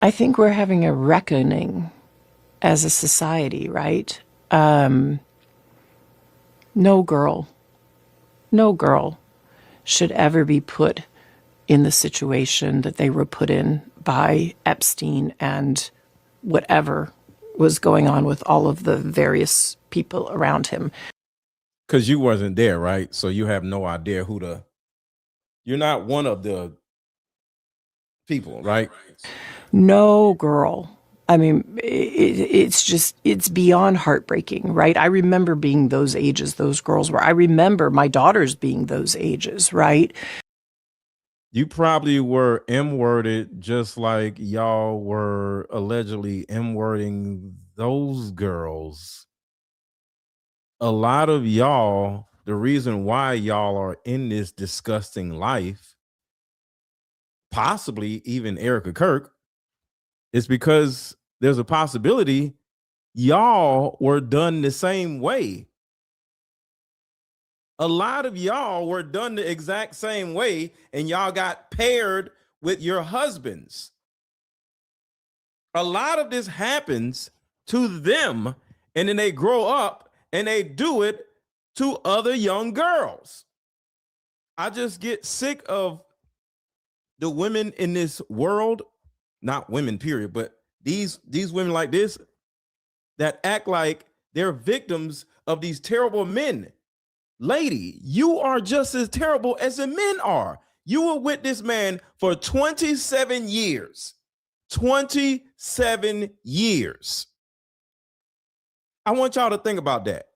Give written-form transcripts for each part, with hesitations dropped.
I think we're having a reckoning as a society, right? No girl, no girl should ever be put in the situation that they were put in by Epstein and whatever was going on with all of the various people around him. Because you wasn't there, right? So you have no idea you're not one of the people, right? No girl. I mean, it's beyond heartbreaking, right? I remember being those ages, those girls were. I remember my daughters being those ages, right? You probably were M-worded just like y'all were allegedly M-wording those girls. A lot of y'all, the reason why y'all are in this disgusting life, possibly even Erica Kirk, is because there's a possibility y'all were done the same way. A lot of y'all were done the exact same way, and y'all got paired with your husbands. A lot of this happens to them, and then they grow up and they do it to other young girls. I just get sick of the women in this world, not women, period, but these women like this that act like they're victims of these terrible men. Lady, you are just as terrible as the men are. You were with this man for 27 years. 27 years. I want y'all to think about that.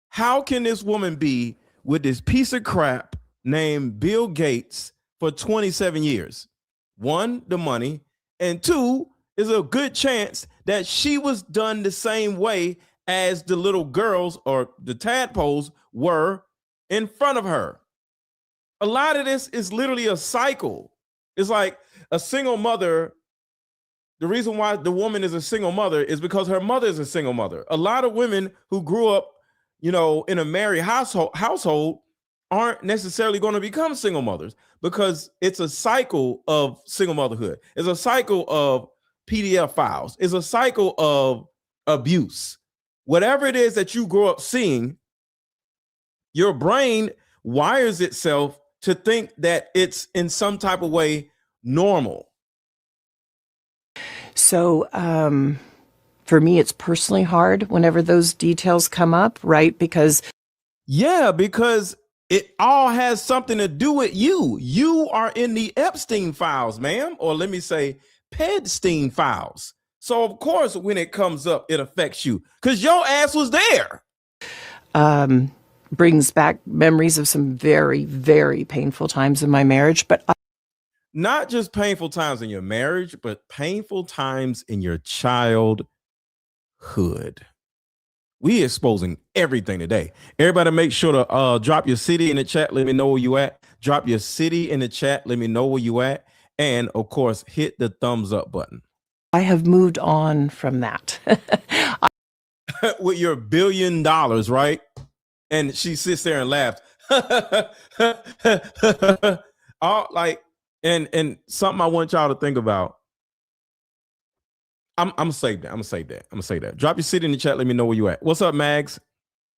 How can this woman be with this piece of crap named Bill Gates for 27 years? One, the money, and two, is a good chance that she was done the same way as the little girls or the tadpoles were in front of her. A lot of this is literally a cycle. It's like a single mother. The reason why the woman is a single mother is because her mother is a single mother. A lot of women who grew up, in a married household aren't necessarily going to become single mothers because it's a cycle of single motherhood. It's a cycle of PDF files. It's a cycle of abuse. Whatever it is that you grow up seeing, your brain wires itself to think that it's in some type of way normal. So, for me, it's personally hard whenever those details come up, right? Because it all has something to do with you. You are in the Epstein files, ma'am, or let me say Pedstein files. So of course, when it comes up, it affects you because your ass was there. Brings back memories of some very, very painful times in my marriage. But not just painful times in your marriage, but painful times in your childhood. We exposing everything today. Everybody make sure to drop your city in the chat. Let me know where you at. Drop your city in the chat. Let me know where you at. And of course, hit the thumbs up button. I have moved on from that. With your $1 billion, right? And she sits there and laughs. All like, and something I want y'all to think about. I'm gonna say that. Drop your city in the chat. Let me know where you at. What's up, Mags?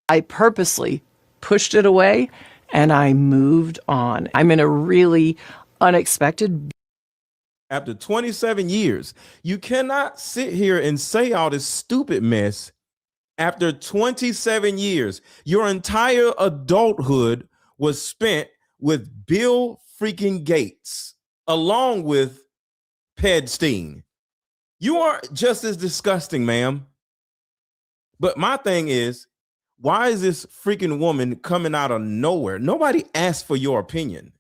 I purposely pushed it away and I moved on. I'm in a really unexpected. After 27 years, you cannot sit here and say all this stupid mess. After 27 years, your entire adulthood was spent with Bill freaking Gates, along with Pedstein. You are just as disgusting, ma'am. But my thing is, why is this freaking woman coming out of nowhere? Nobody asked for your opinion.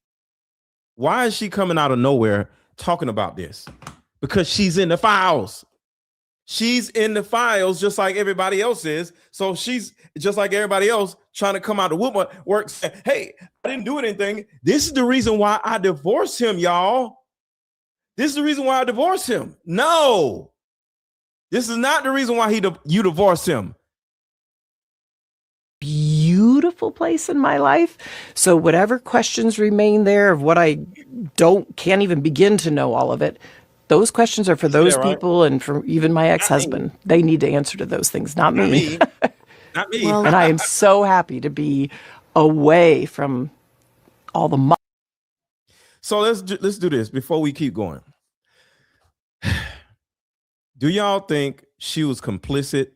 Why is she coming out of nowhere talking about this? Because she's in the files. She's in the files just like everybody else is. So she's just like everybody else trying to come out of woodwork saying, hey, I didn't do anything. This is the reason why I divorced him, y'all. This is the reason why I divorced him. No, this is not the reason why you divorced him. Beautiful place in my life. So whatever questions remain there of what I can't even begin to know all of it, Those questions are for You see those that, right? people and for even my Not me. ex-husband. They need to answer to those things, not Not me. me. Not me. Well, And I am so happy to be away from all the So let's do this before we keep going. Do y'all think she was complicit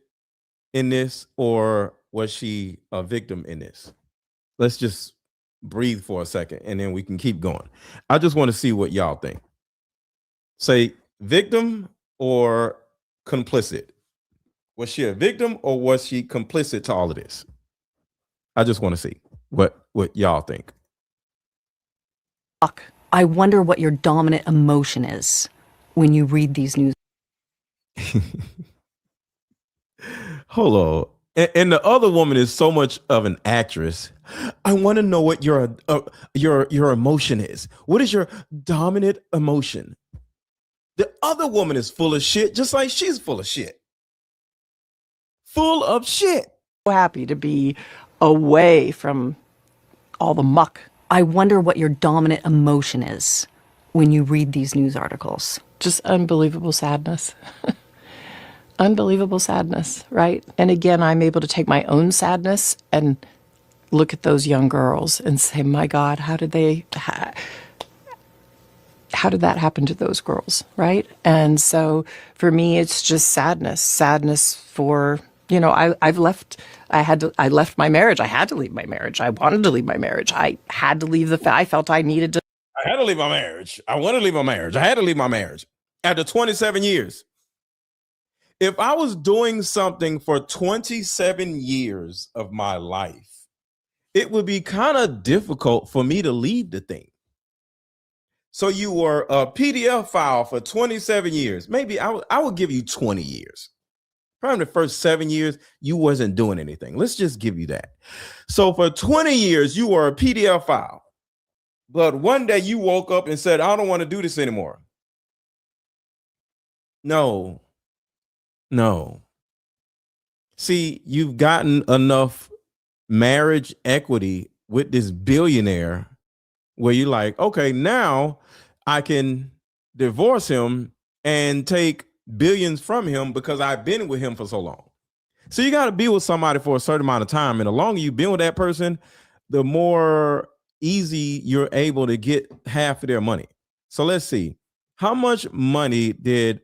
in this, or was she a victim in this? Let's just breathe for a second and then we can keep going. I just want to see what y'all think. Say victim or complicit. Was she a victim or was she complicit to all of this? I just want to see what y'all think. I wonder what your dominant emotion is when you read these news. Hold on. And the other woman is so much of an actress. I want to know what your emotion is. What is your dominant emotion? The other woman is full of shit, just like she's full of shit. Full of shit. happy to be away from all the muck. I wonder what your dominant emotion is when you read these news articles. Just unbelievable sadness. Unbelievable sadness, right? And again, I'm able to take my own sadness and look at those young girls and say, my God, how did that happen to those girls, right? And so for me, it's just sadness for, I left my marriage. I had to leave my marriage. I wanted to leave my marriage. I had to leave I felt I needed to. I had to leave my marriage. I want to leave my marriage. I had to leave my marriage after 27 years. If I was doing something for 27 years of my life, it would be kind of difficult for me to leave the thing. So you were a PDF file for 27 years. Maybe I would give you 20 years. Probably the first 7 years, you wasn't doing anything. Let's just give you that. So for 20 years, you were a PDF file. But one day you woke up and said, I don't want to do this anymore. No. See, you've gotten enough marriage equity with this billionaire where you're like, okay, now I can divorce him and take billions from him because I've been with him for so long. So you got to be with somebody for a certain amount of time. And the longer you've been with that person, the more easy you're able to get half of their money. So let's see. How much money did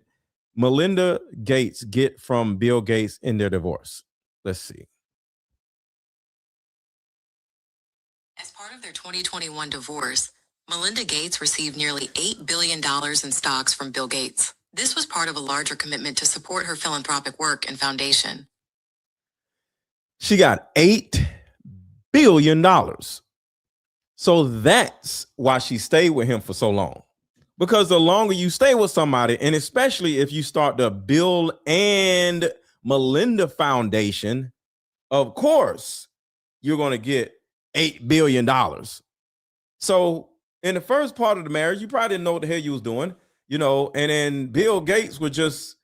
Melinda Gates get from Bill Gates in their divorce? Let's see. As part of their 2021 divorce, Melinda Gates received nearly $8 billion in stocks from Bill Gates. This was part of a larger commitment to support her philanthropic work and foundation. She got $8 billion. So that's why she stayed with him for so long. Because the longer you stay with somebody, and especially if you start the Bill and Melinda Foundation, of course, you're going to get $8 billion. So in the first part of the marriage, you probably didn't know what the hell you was doing, and then Bill Gates was just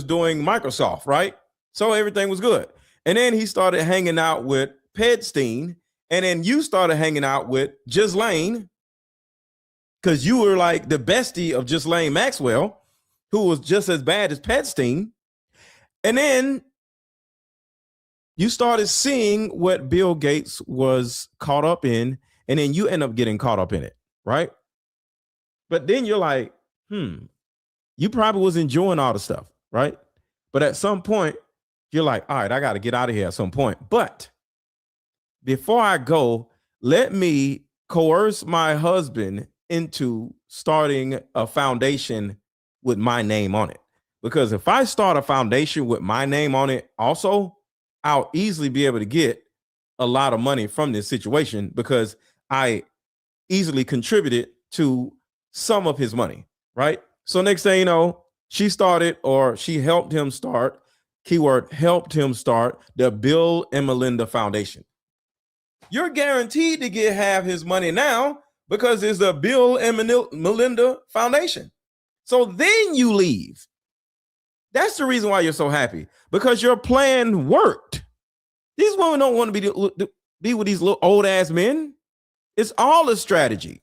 doing Microsoft, right? So everything was good. And then he started hanging out with Epstein, and then you started hanging out with Ghislaine, because you were like the bestie of Ghislaine Maxwell, who was just as bad as Epstein. And then you started seeing what Bill Gates was caught up in, and then you end up getting caught up in it, right? But then you're like, you probably was enjoying all the stuff, right? But at some point, you're like, all right, I got to get out of here at some point. But before I go, let me coerce my husband into starting a foundation with my name on it. Because if I start a foundation with my name on it also, I'll easily be able to get a lot of money from this situation because I easily contributed to some of his money, right? So next thing you know, she helped him start, keyword, helped him start the Bill and Melinda Foundation. You're guaranteed to get half his money now because it's the Bill and Melinda Foundation. So then you leave. That's the reason why you're so happy, because your plan worked. These women don't want to be with these little old ass men. It's all a strategy.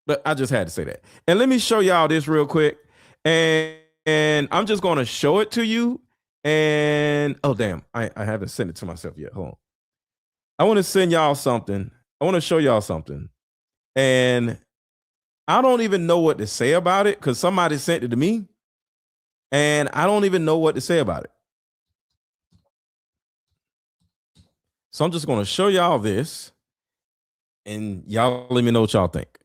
But I just had to say that. And let me show y'all this real quick. And I'm just going to show it to you. And oh, damn, I haven't sent it to myself yet. Hold on. I want to send y'all something. I want to show y'all something. And I don't even know what to say about it because somebody sent it to me. And I don't even know what to say about it. So I'm just going to show y'all this. And y'all let me know what y'all think.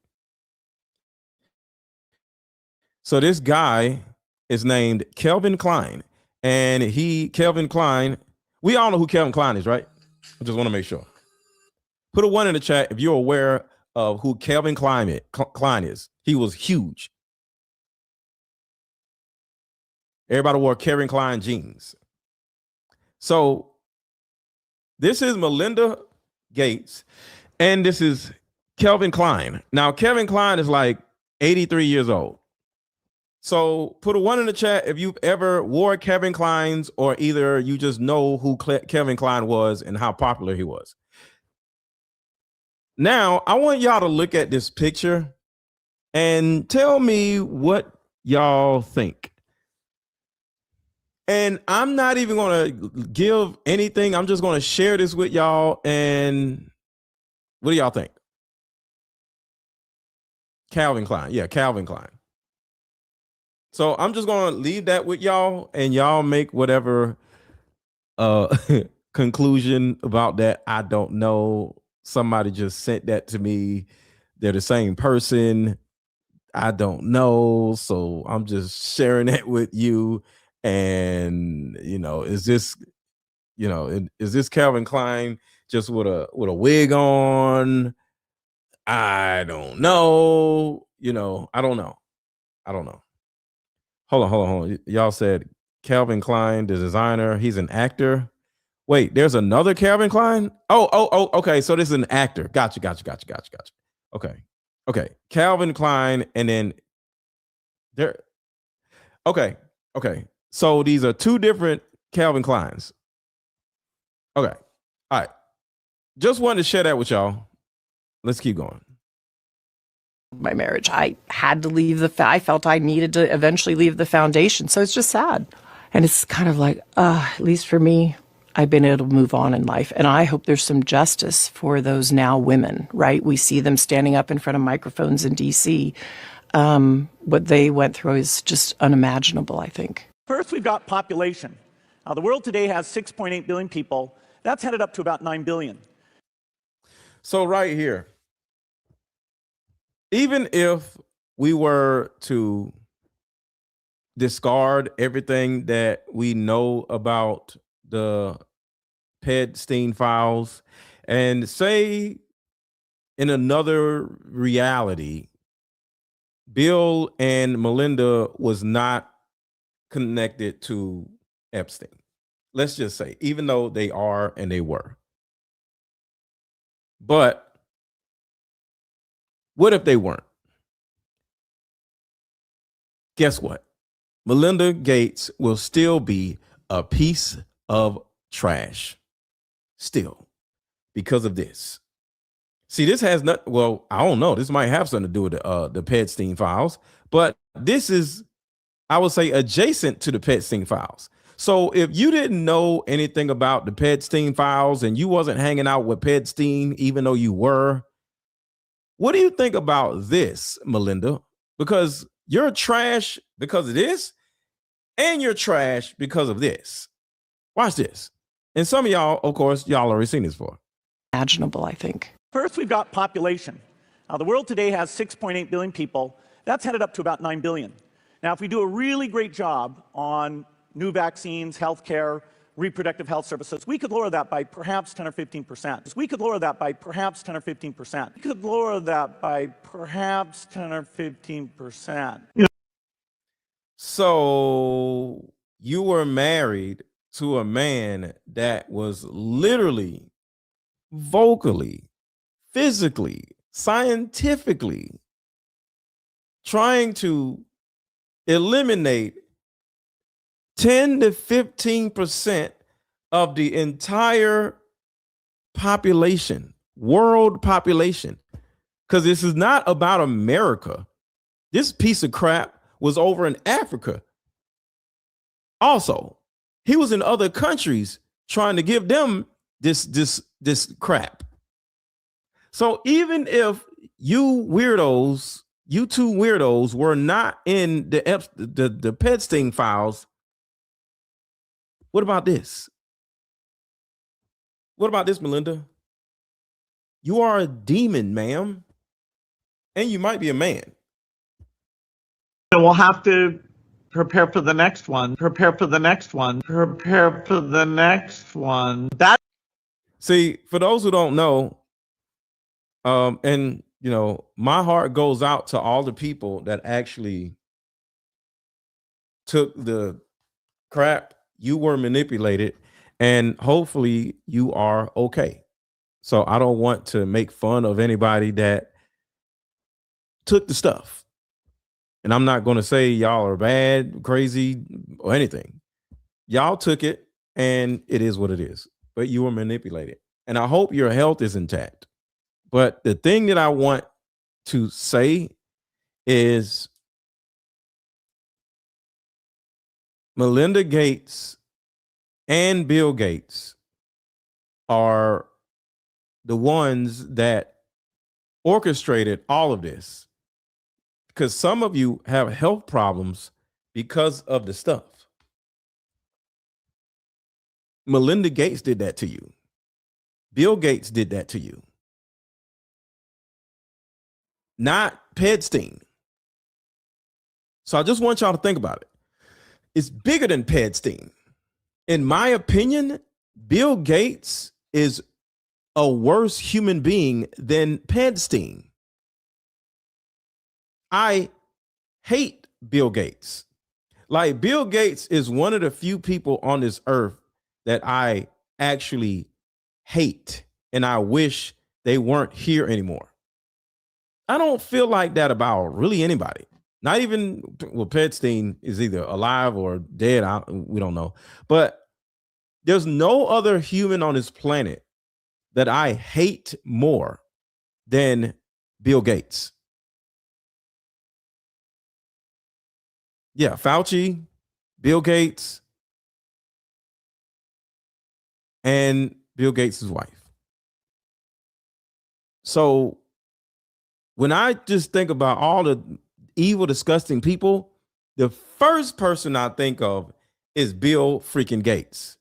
So this guy is named Calvin Klein. And Calvin Klein, we all know who Calvin Klein is, right? I just want to make sure. Put a 1 in the chat if you're aware of who Calvin Klein is. He was huge. Everybody wore Calvin Klein jeans. So this is Melinda Gates, and this is Calvin Klein. Now, Calvin Klein is like 83 years old. So put a 1 in the chat if you've ever wore Calvin Klein's, or either you just know who Calvin Klein was and how popular he was. Now, I want y'all to look at this picture and tell me what y'all think. And I'm not even going to give anything. I'm just going to share this with y'all. And what do y'all think? Calvin Klein. Yeah, Calvin Klein. So I'm just going to leave that with y'all, and y'all make whatever conclusion about that. I don't know. Somebody just sent that to me. They're the same person. I don't know. So I'm just sharing it with you. And, is this Calvin Klein just with a wig on? I don't know. I don't know. Hold on. Y'all said Calvin Klein, the designer, he's an actor. Wait, there's another Calvin Klein? Oh, okay. So this is an actor. Gotcha. Okay. Calvin Klein, and then there. Okay. So these are 2 different Calvin Kleins. Okay. All right. Just wanted to share that with y'all. Let's keep going. My marriage, I had to leave I felt I needed to eventually leave the foundation. So it's just sad. And it's kind of like, at least for me, I've been able to move on in life. And I hope there's some justice for those now women, right? We see them standing up in front of microphones in DC. What they went through is just unimaginable, I think. First, we've got population. The world today has 6.8 billion people. That's headed up to about 9 billion. So right here, even if we were to discard everything that we know about the Epstein files and say in another reality, Bill and Melinda was not connected to Epstein. Let's just say, even though they are and they were. But what if they weren't? Guess what? Melinda Gates will still be a piece of trash. Still, because of this. See, this has not, well, I don't know. This might have something to do with the Epstein files, but this is, I would say, adjacent to the Epstein files. So if you didn't know anything about the Epstein files and you wasn't hanging out with Epstein, even though you were, what do you think about this, Melinda? Because you're trash because of this, and you're trash because of this. Watch this. And some of y'all, of course, y'all already seen this before. Imaginable, I think. First, we've got population. The world today has 6.8 billion people. That's headed up to about 9 billion. Now, if we do a really great job on new vaccines, healthcare, reproductive health services, we could lower that by perhaps 10 or 15%. We could lower that by perhaps 10 or 15%. We could lower that by perhaps 10 or 15%. So you were married to a man that was literally, vocally, physically, scientifically trying to eliminate 10 to 15% of the entire population, world population. because this is not about America. This piece of crap was over in Africa. Also, he was in other countries trying to give them this crap. So even if you two weirdos were not in the Epstein files, what about this? What about this, Melinda? You are a demon, ma'am. And you might be a man. And we'll have to prepare for the next one. Prepare for the next one. Prepare for the next one. That. See, for those who don't know, and you know, my heart goes out to all the people that actually took the crap. You were manipulated, and hopefully you are okay. So I don't want to make fun of anybody that took the stuff. And I'm not going to say y'all are bad, crazy, or anything. Y'all took it, and it is what it is. But you were manipulated. And I hope your health is intact. But the thing that I want to say is Melinda Gates and Bill Gates are the ones that orchestrated all of this, because some of you have health problems because of the stuff. Melinda Gates did that to you. Bill Gates did that to you. Not Epstein. So I just want y'all to think about it. It's bigger than Epstein. In my opinion, Bill Gates is a worse human being than Epstein. I hate Bill Gates. Like, Bill Gates is one of the few people on this earth that I actually hate, and I wish they weren't here anymore. I don't feel like that about really anybody. Not even, well, Epstein is either alive or dead. We don't know. But there's no other human on this planet that I hate more than Bill Gates. Yeah, Fauci, Bill Gates, and Bill Gates' wife. So when I just think about all the evil, disgusting people, the first person I think of is Bill freaking Gates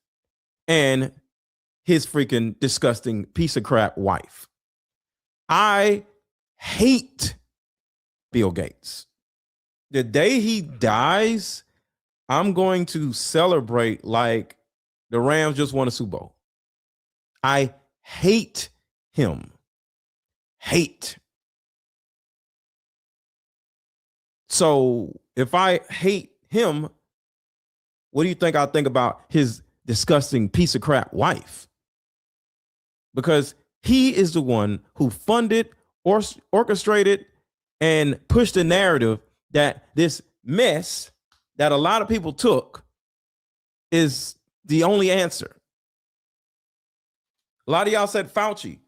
and his freaking disgusting piece of crap wife. I hate Bill Gates. The day he dies, I'm going to celebrate like the Rams just won a Super Bowl. I hate him. Hate. So if I hate him, what do you think I'll think about his disgusting piece of crap wife? Because he is the one who funded or orchestrated and pushed the narrative that this mess that a lot of people took is the only answer. A lot of y'all said Fauci.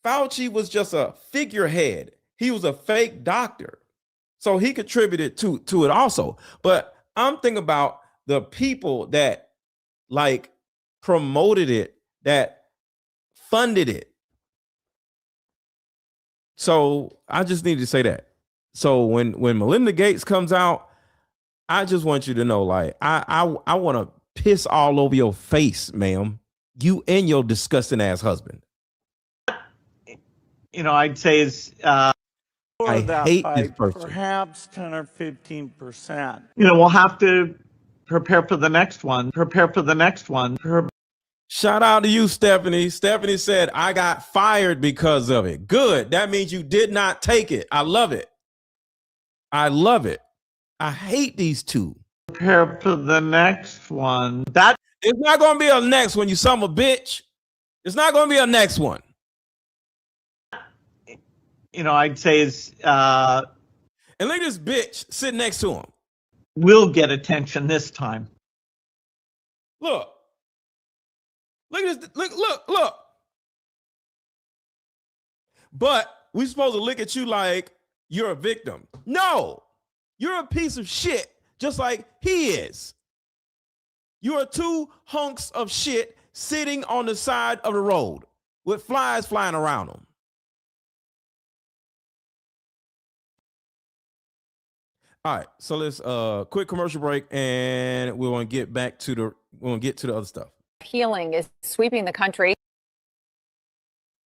Fauci was just a figurehead. He was a fake doctor. So he contributed to it also. But I'm thinking about the people that like promoted it, that funded it. So I just need to say that. So when Melinda Gates comes out, I just want you to know, like, I want to piss all over your face, ma'am. You and your disgusting ass husband. You know, I'd say is I hate this person. Perhaps 10 or 15%. you know, we'll have to prepare for the next one. Prepare for the next one. Shout out to you, Stephanie. Stephanie said, I got fired because of it. Good. That means you did not take it. I love it. I love it. I hate these two. Prepare for the next one. That It's not going to be a next one, you son of a bitch. It's not going to be a next one. you know, I'd say is And look at this bitch sitting next to him. will get attention this time. Look. Look at this. Look. But we supposed to look at you like you're a victim. No, you're a piece of shit, just like he is. You are two hunks of shit sitting on the side of the road with flies flying around them. All right, so let's quick commercial break, and we want to get back to the other stuff. Healing is sweeping the country.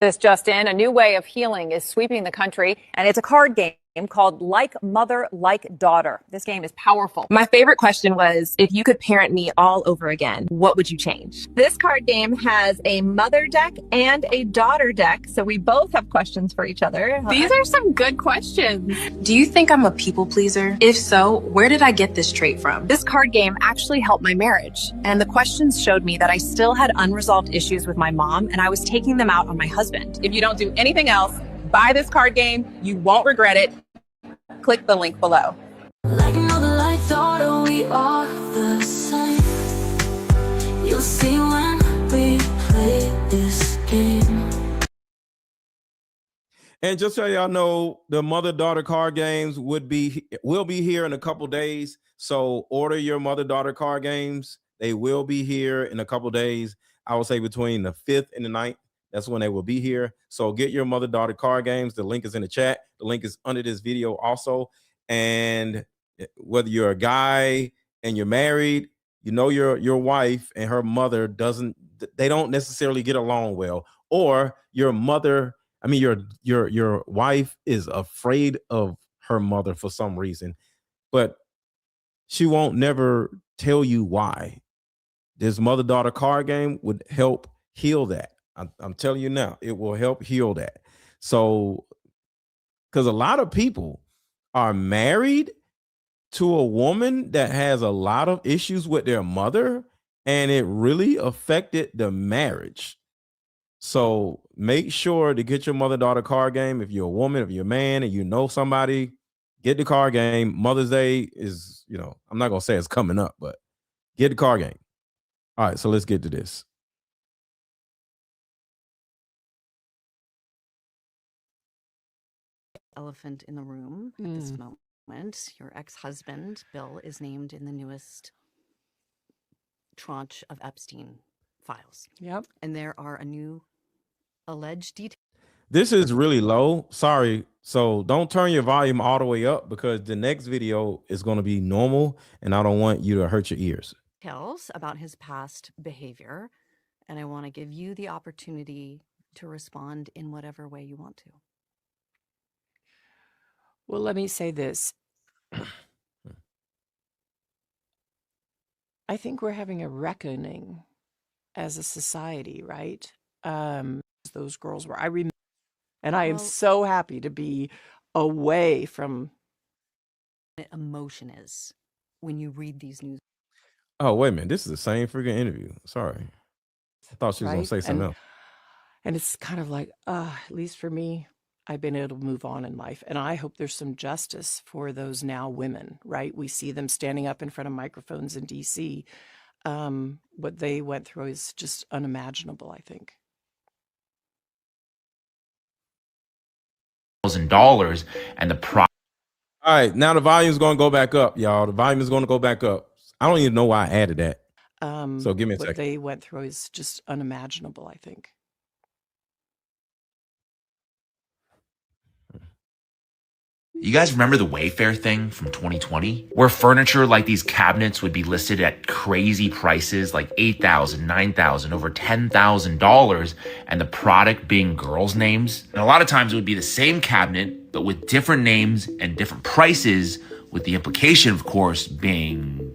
This just in, a new way of healing is sweeping the country, and it's a card game called Like Mother, Like Daughter. This game is powerful. My favorite question was, if you could parent me all over again, what would you change? This card game has a mother deck and a daughter deck, so we both have questions for each other. These are some good questions. Do you think I'm a people pleaser? If so, where did I get this trait from? This card game actually helped my marriage, and the questions showed me that I still had unresolved issues with my mom, and I was taking them out on my husband. If you don't do anything else, buy this card game. You won't regret it. Click the link below. Like mother, like daughter, we are the same. You'll see when we play this game. And just so y'all know, the mother-daughter card games will be here in a couple days. So order your mother-daughter card games. They will be here in a couple days. I would say between the 5th and the 9th. That's when they will be here. So get your mother-daughter card games. The link is in the chat. The link is under this video also. And whether you're a guy and you're married, you know your wife and her mother they don't necessarily get along well. Or your wife is afraid of her mother for some reason, but she won't never tell you why. This mother-daughter card game would help heal that. I'm telling you now, it will help heal that. So, because a lot of people are married to a woman that has a lot of issues with their mother, and it really affected the marriage. So make sure to get your mother-daughter card game. If you're a woman, if you're a man, and you know somebody, get the card game. Mother's Day is, I'm not going to say it's coming up, but get the card game. All right, so let's get to this. Elephant in the room at this moment. Your ex-husband, Bill, is named in the newest tranche of Epstein files. Yep. And there are a new alleged detail. This is really low. Sorry. So don't turn your volume all the way up, because the next video is going to be normal and I don't want you to hurt your ears. Details about his past behavior, and I want to give you the opportunity to respond in whatever way you want to. Well, let me say this. I think we're having a reckoning as a society, right? Those girls were, I remember, and I am so happy to be away from. Emotion is when you read these news. Oh, wait a minute. This is the same freaking interview. Sorry. I thought she was going to say something else. And it's kind of like, at least for me, I've been able to move on in life. And I hope there's some justice for those now women, right? We see them standing up in front of microphones in DC. What they went through is just unimaginable, I think. $1,000 and the All right, now the volume is going to go back up, y'all. The volume is going to go back up. I don't even know why I added that. So give me a second. What they went through is just unimaginable, I think. You guys remember the Wayfair thing from 2020? Where furniture like these cabinets would be listed at crazy prices like $8,000, $9,000, over $10,000, and the product being girls' names? And a lot of times it would be the same cabinet, but with different names and different prices, with the implication, of course, being,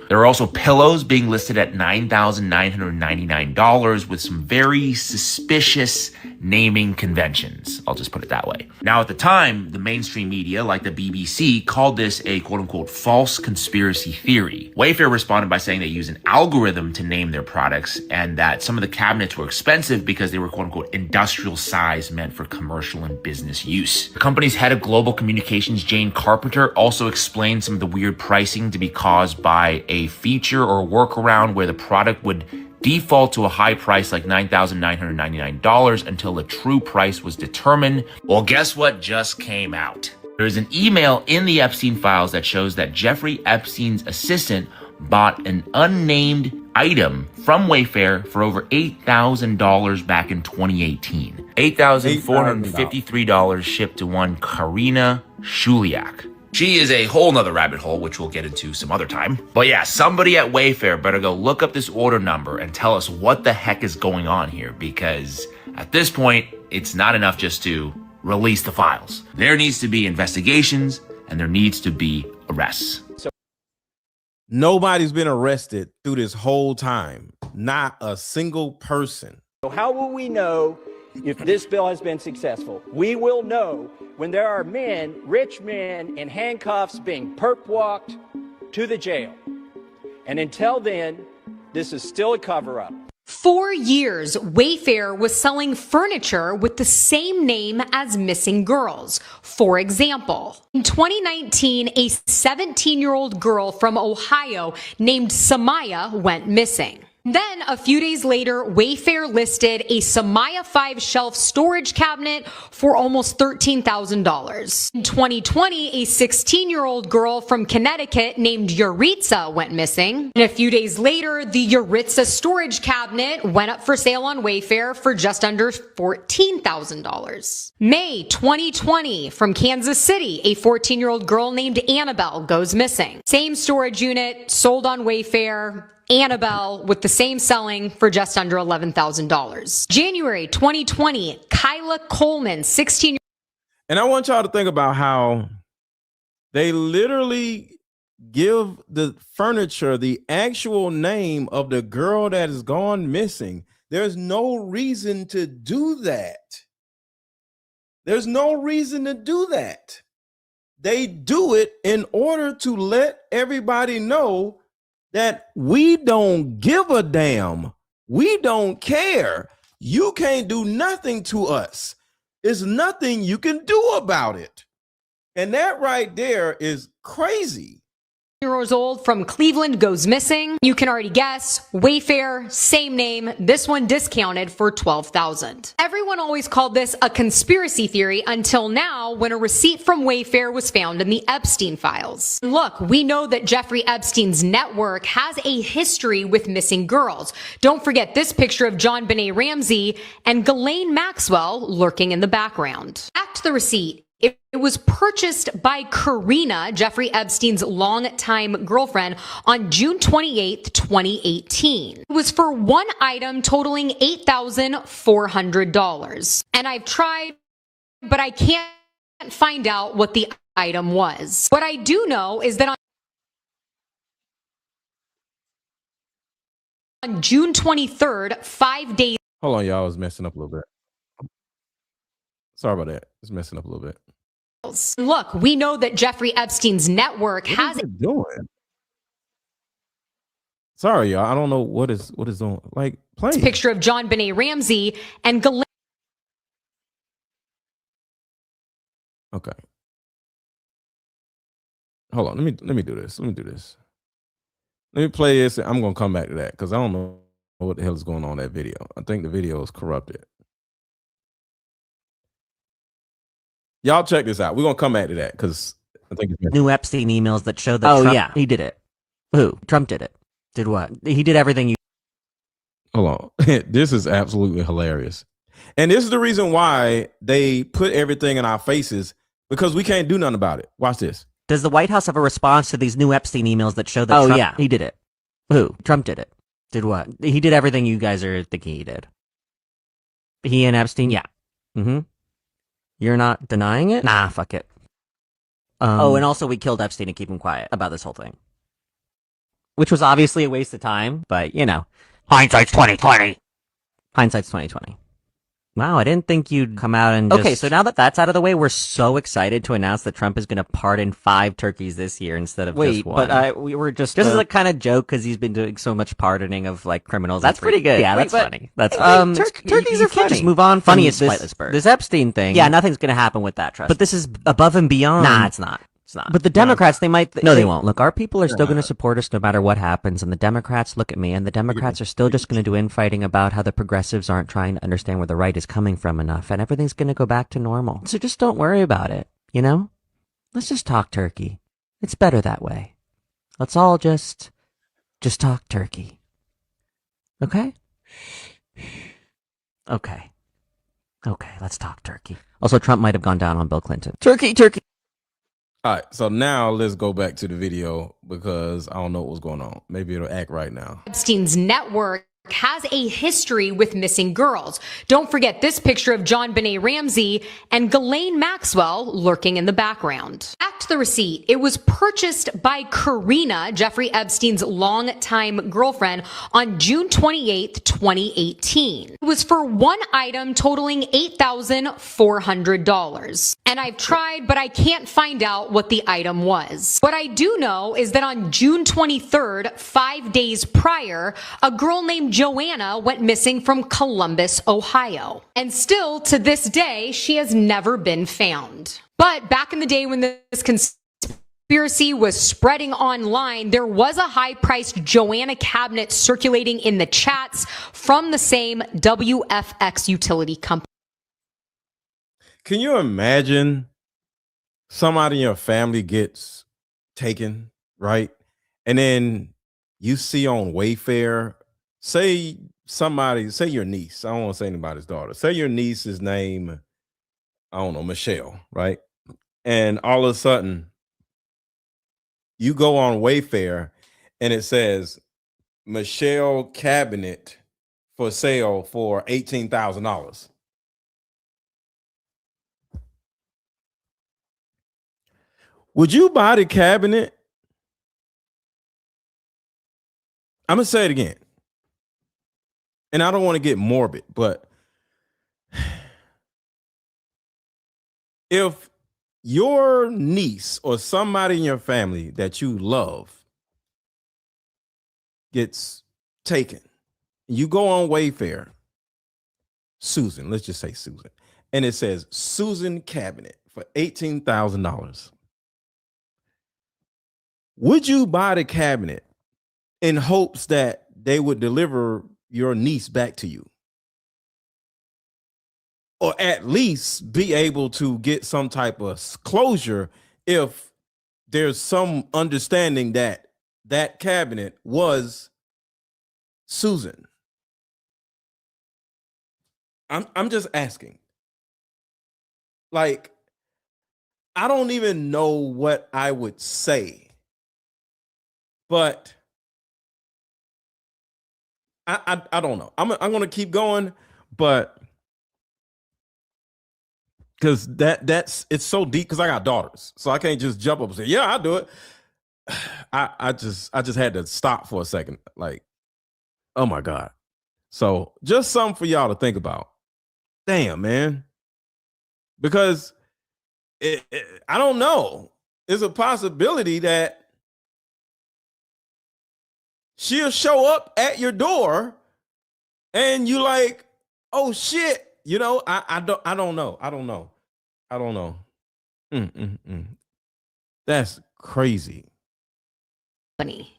There are also pillows being listed at $9,999 with some very suspicious naming conventions. I'll just put it that way. Now, at the time, the mainstream media, like the BBC, called this a quote-unquote false conspiracy theory. Wayfair responded by saying they use an algorithm to name their products and that some of the cabinets were expensive because they were quote-unquote industrial size meant for commercial and business use. The company's head of global communications, Jane Carpenter, also explained some of the weird pricing to be caused by a feature or workaround where the product would default to a high price like $9,999 until the true price was determined. Well, guess what just came out? There's an email in the Epstein files that shows that Jeffrey Epstein's assistant bought an unnamed item from Wayfair for over $8,000 back in 2018. $8,453 shipped to one Karina Shuliak. She is a whole nother rabbit hole, which we'll get into some other time. But yeah, somebody at Wayfair better go look up this order number and tell us what the heck is going on here, because at this point, it's not enough just to release the files. There needs to be investigations and there needs to be arrests. Nobody's been arrested through this whole time. Not a single person. So how will we know if this bill has been successful? We will know when there are men, rich men in handcuffs being perp walked to the jail. And until then, this is still a cover-up. For years, Wayfair was selling furniture with the same name as missing girls. For example, in 2019, a 17-year-old girl from Ohio named Samaya went missing. Then, a few days later, Wayfair listed a Samaya 5 shelf storage cabinet for almost $13,000. In 2020, a 16-year-old girl from Connecticut named Yuritsa went missing. And a few days later, the Yuritsa storage cabinet went up for sale on Wayfair for just under $14,000. May 2020, from Kansas City, a 14-year-old girl named Annabelle goes missing. Same storage unit, sold on Wayfair. Annabelle with the same selling for just under $11,000. January 2020, Kyla Coleman, 16. And I want y'all to think about how they literally give the furniture the actual name of the girl that has gone missing. There's no reason to do that. There's no reason to do that. They do it in order to let everybody know that we don't give a damn. We don't care. You can't do nothing to us. There's nothing you can do about it. And that right there is crazy. Years old from Cleveland goes missing. You can already guess. Wayfair, same name. This one discounted for $12,000. Everyone always called this a conspiracy theory until now, when a receipt from Wayfair was found in the Epstein files. Look, we know that Jeffrey Epstein's network has a history with missing girls. Don't forget this picture of John Benet Ramsey and Ghislaine Maxwell lurking in the background. Back to the receipt. It was purchased by Karina, Jeffrey Epstein's longtime girlfriend, on June 28th, 2018. It was for one item totaling $8,400. And I've tried, but I can't find out what the item was. What I do know is that on June 23rd, 5 days. Hold on, y'all. I was messing up a little bit. Sorry about that. It's messing up a little bit. Look, we know that Jeffrey Epstein's network has it doing. Sorry, y'all. I don't know what is on. Like, play. This picture of John Benet Ramsey and Ghislaine. Okay. Hold on. Let me do this. Let me play this. I'm gonna come back to that because I don't know what the hell is going on in that video. I think the video is corrupted. Y'all check this out. We're gonna come back to that because I think it's new Epstein emails that show that Trump, he did it. Who? Trump did it. Did what? He did everything you. Hold on. This is absolutely hilarious. And this is the reason why they put everything in our faces, because we can't do nothing about it. Watch this. Does the White House have a response to these new Epstein emails that show that Trump, he did it? Who? Trump did it. Did what? He did everything you guys are thinking he did. He and Epstein? Yeah. Mm-hmm. You're not denying it? Nah, fuck it. And also we killed Epstein to keep him quiet about this whole thing. Which was obviously a waste of time, but, you know. Hindsight's 2020. Hindsight's 2020. Wow, I didn't think you'd come out and just... Okay, so now that that's out of the way, we're so excited to announce that Trump is going to pardon 5 turkeys this year instead of just one. But we were just... Just as a kind of joke, because he's been doing so much pardoning of, like, criminals. That's pretty good. Yeah, that's funny. That's funny. Turkeys are funny. Just move on from this Epstein thing. Yeah, nothing's going to happen with that, trust me. But this is above and beyond. Nah, it's not. It's not. But the Democrats, they might. No, they won't. Look, our people are still going to support us no matter what happens. And the Democrats, look at me, and the Democrats are still just going to do infighting about how the progressives aren't trying to understand where the right is coming from enough. And everything's going to go back to normal. So just don't worry about it, you know? Let's just talk turkey. It's better that way. Let's all just talk turkey. Okay? Okay. Okay, let's talk turkey. Also, Trump might have gone down on Bill Clinton. Turkey. All right, so now let's go back to the video because I don't know what's going on. Maybe it'll act right now. Epstein's network has a history with missing girls. Don't forget this picture of John Benet Ramsey and Ghislaine Maxwell lurking in the background. Back to the receipt. It was purchased by Karina, Jeffrey Epstein's longtime girlfriend, on June 28th, 2018. It was for one item totaling $8,400. And I've tried, but I can't find out what the item was. What I do know is that on June 23rd, 5 days prior, a girl named Joanna went missing from Columbus, Ohio. And still, to this day, she has never been found. But back in the day when this conspiracy was spreading online, there was a high-priced Joanna cabinet circulating in the chats from the same WFX utility company. Can you imagine somebody in your family gets taken, right? And then you see on Wayfair, say your niece, I don't want to say anybody's daughter, say your niece's name, I don't know, Michelle, right? And all of a sudden you go on Wayfair and it says Michelle cabinet for sale for $18,000. Would you buy the cabinet? I'm going to say it again. And I don't want to get morbid, but if your niece or somebody in your family that you love gets taken, you go on Wayfair, Susan, let's just say Susan, and it says Susan cabinet for $18,000. Would you buy the cabinet in hopes that they would deliver your niece back to you? Or at least be able to get some type of closure if there's some understanding that that cabinet was Susan. I'm just asking. Like, I don't even know what I would say, but I don't know. I'm going to keep going, but because it's so deep, because I got daughters, so I can't just jump up and say, yeah, I'll do it. I just had to stop for a second. Like, oh my God. So just something for y'all to think about. Damn, man. Because I don't know. It's a possibility that she'll show up at your door and you like, oh shit. You know, I don't know. That's crazy.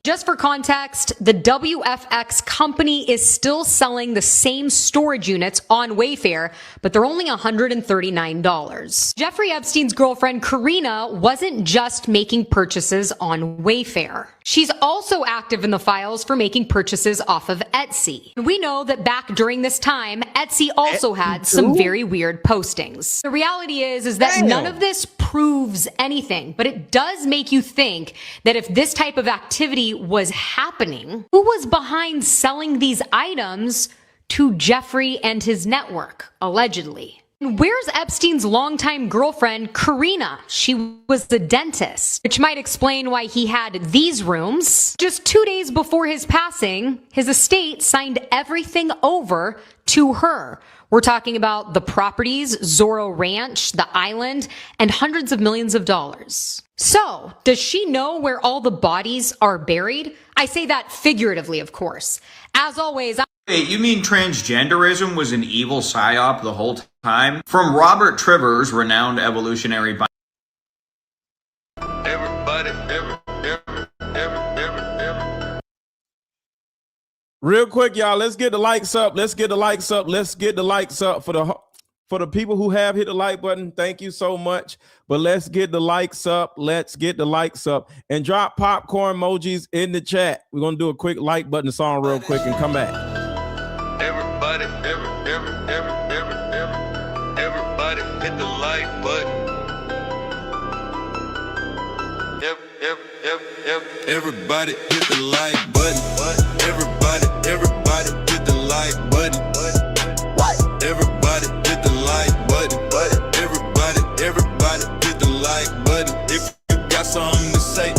Just for context, the WFX company is still selling the same storage units on Wayfair, but they're only $139. Jeffrey Epstein's girlfriend, Karina, wasn't just making purchases on Wayfair. She's also active in the files for making purchases off of Etsy. We know that back during this time, Etsy also had some very weird postings. The reality is that none of this proves anything, but it does make you think that if this type of activity was happening, who was behind selling these items to Jeffrey and his network, allegedly? Where's Epstein's longtime girlfriend, Karina? She was the dentist, which might explain why he had these rooms. Just 2 days before his passing, his estate signed everything over to her. We're talking about the properties, Zorro Ranch, the island, and hundreds of millions of dollars. So, does she know where all the bodies are buried? I say that figuratively, of course. As always, Wait, you mean transgenderism was an evil psyop the whole time? From Robert Trivers, renowned evolutionary Real quick, y'all, let's get the likes up. Let's get the likes up. Let's get the likes up for the people who have hit the like button. Thank you so much. But let's get the likes up. Let's get the likes up and drop popcorn emojis in the chat. We're going to do a quick like button song real quick and come back. Everybody, everybody hit the like button. Everybody hit the like button. Everybody hit the like button. Everybody hit the like button. Everybody hit the like button. If you got something to say.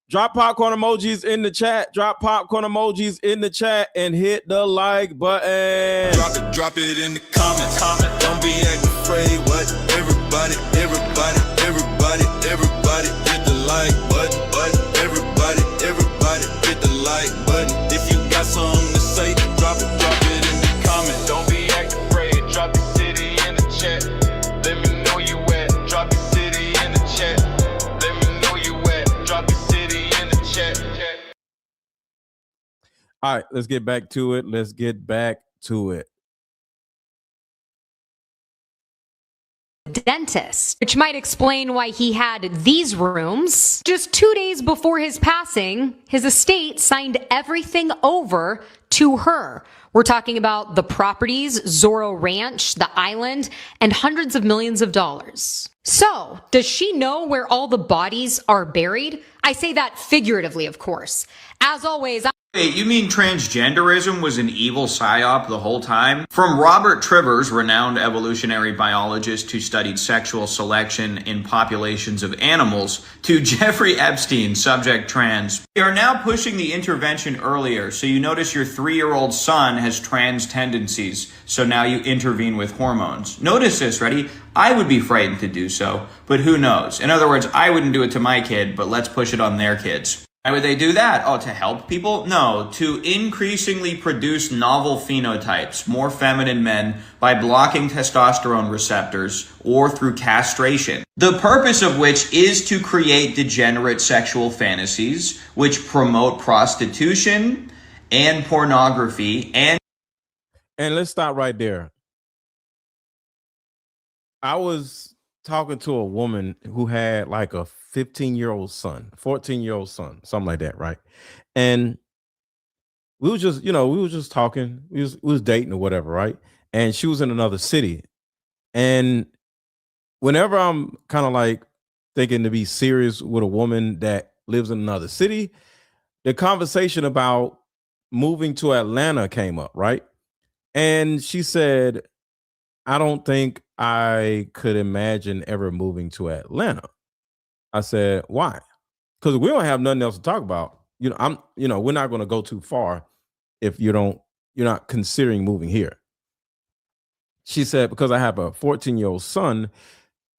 Drop popcorn emojis in the chat. Drop popcorn emojis in the chat and hit the like button. Drop it in the comments. Don't be acting afraid. What? Everybody hit the like button. Everybody hit the like button. If you got something to say, drop it in the comments. Don't be acting afraid. Drop your city in the chat. Let me know you at. Drop your city in the chat. Let me know you at. Drop your city in the chat. All right, let's get back to it. Dentist, which might explain why he had these rooms. Just 2 days before his passing, his estate signed everything over to her. We're talking about the properties, Zorro Ranch, the island, and hundreds of millions of dollars. So, does she know where all the bodies are buried? I say that figuratively, of course. As always, Wait, you mean transgenderism was an evil psyop the whole time? From Robert Trivers, renowned evolutionary biologist who studied sexual selection in populations of animals, to Jeffrey Epstein, subject trans. They are now pushing the intervention earlier, so you notice your 3-year-old son has trans tendencies, so now you intervene with hormones. Notice this, ready? I would be frightened to do so, but who knows? In other words, I wouldn't do it to my kid, but let's push it on their kids. Why would they do that? Oh, to help people? No, to increasingly produce novel phenotypes, more feminine men, by blocking testosterone receptors or through castration. The purpose of which is to create degenerate sexual fantasies, which promote prostitution and pornography and let's stop right there. I was talking to a woman who had like a 15-year-old son, 14-year-old son, something like that, right? And we was just talking. We was dating or whatever, right? And she was in another city. And whenever I'm kind of like thinking to be serious with a woman that lives in another city, the conversation about moving to Atlanta came up, right? And she said, I don't think I could imagine ever moving to Atlanta. I said, why? Because we don't have nothing else to talk about. We're not going to go too far if you're not considering moving here. She said, because I have a 14-year-old son.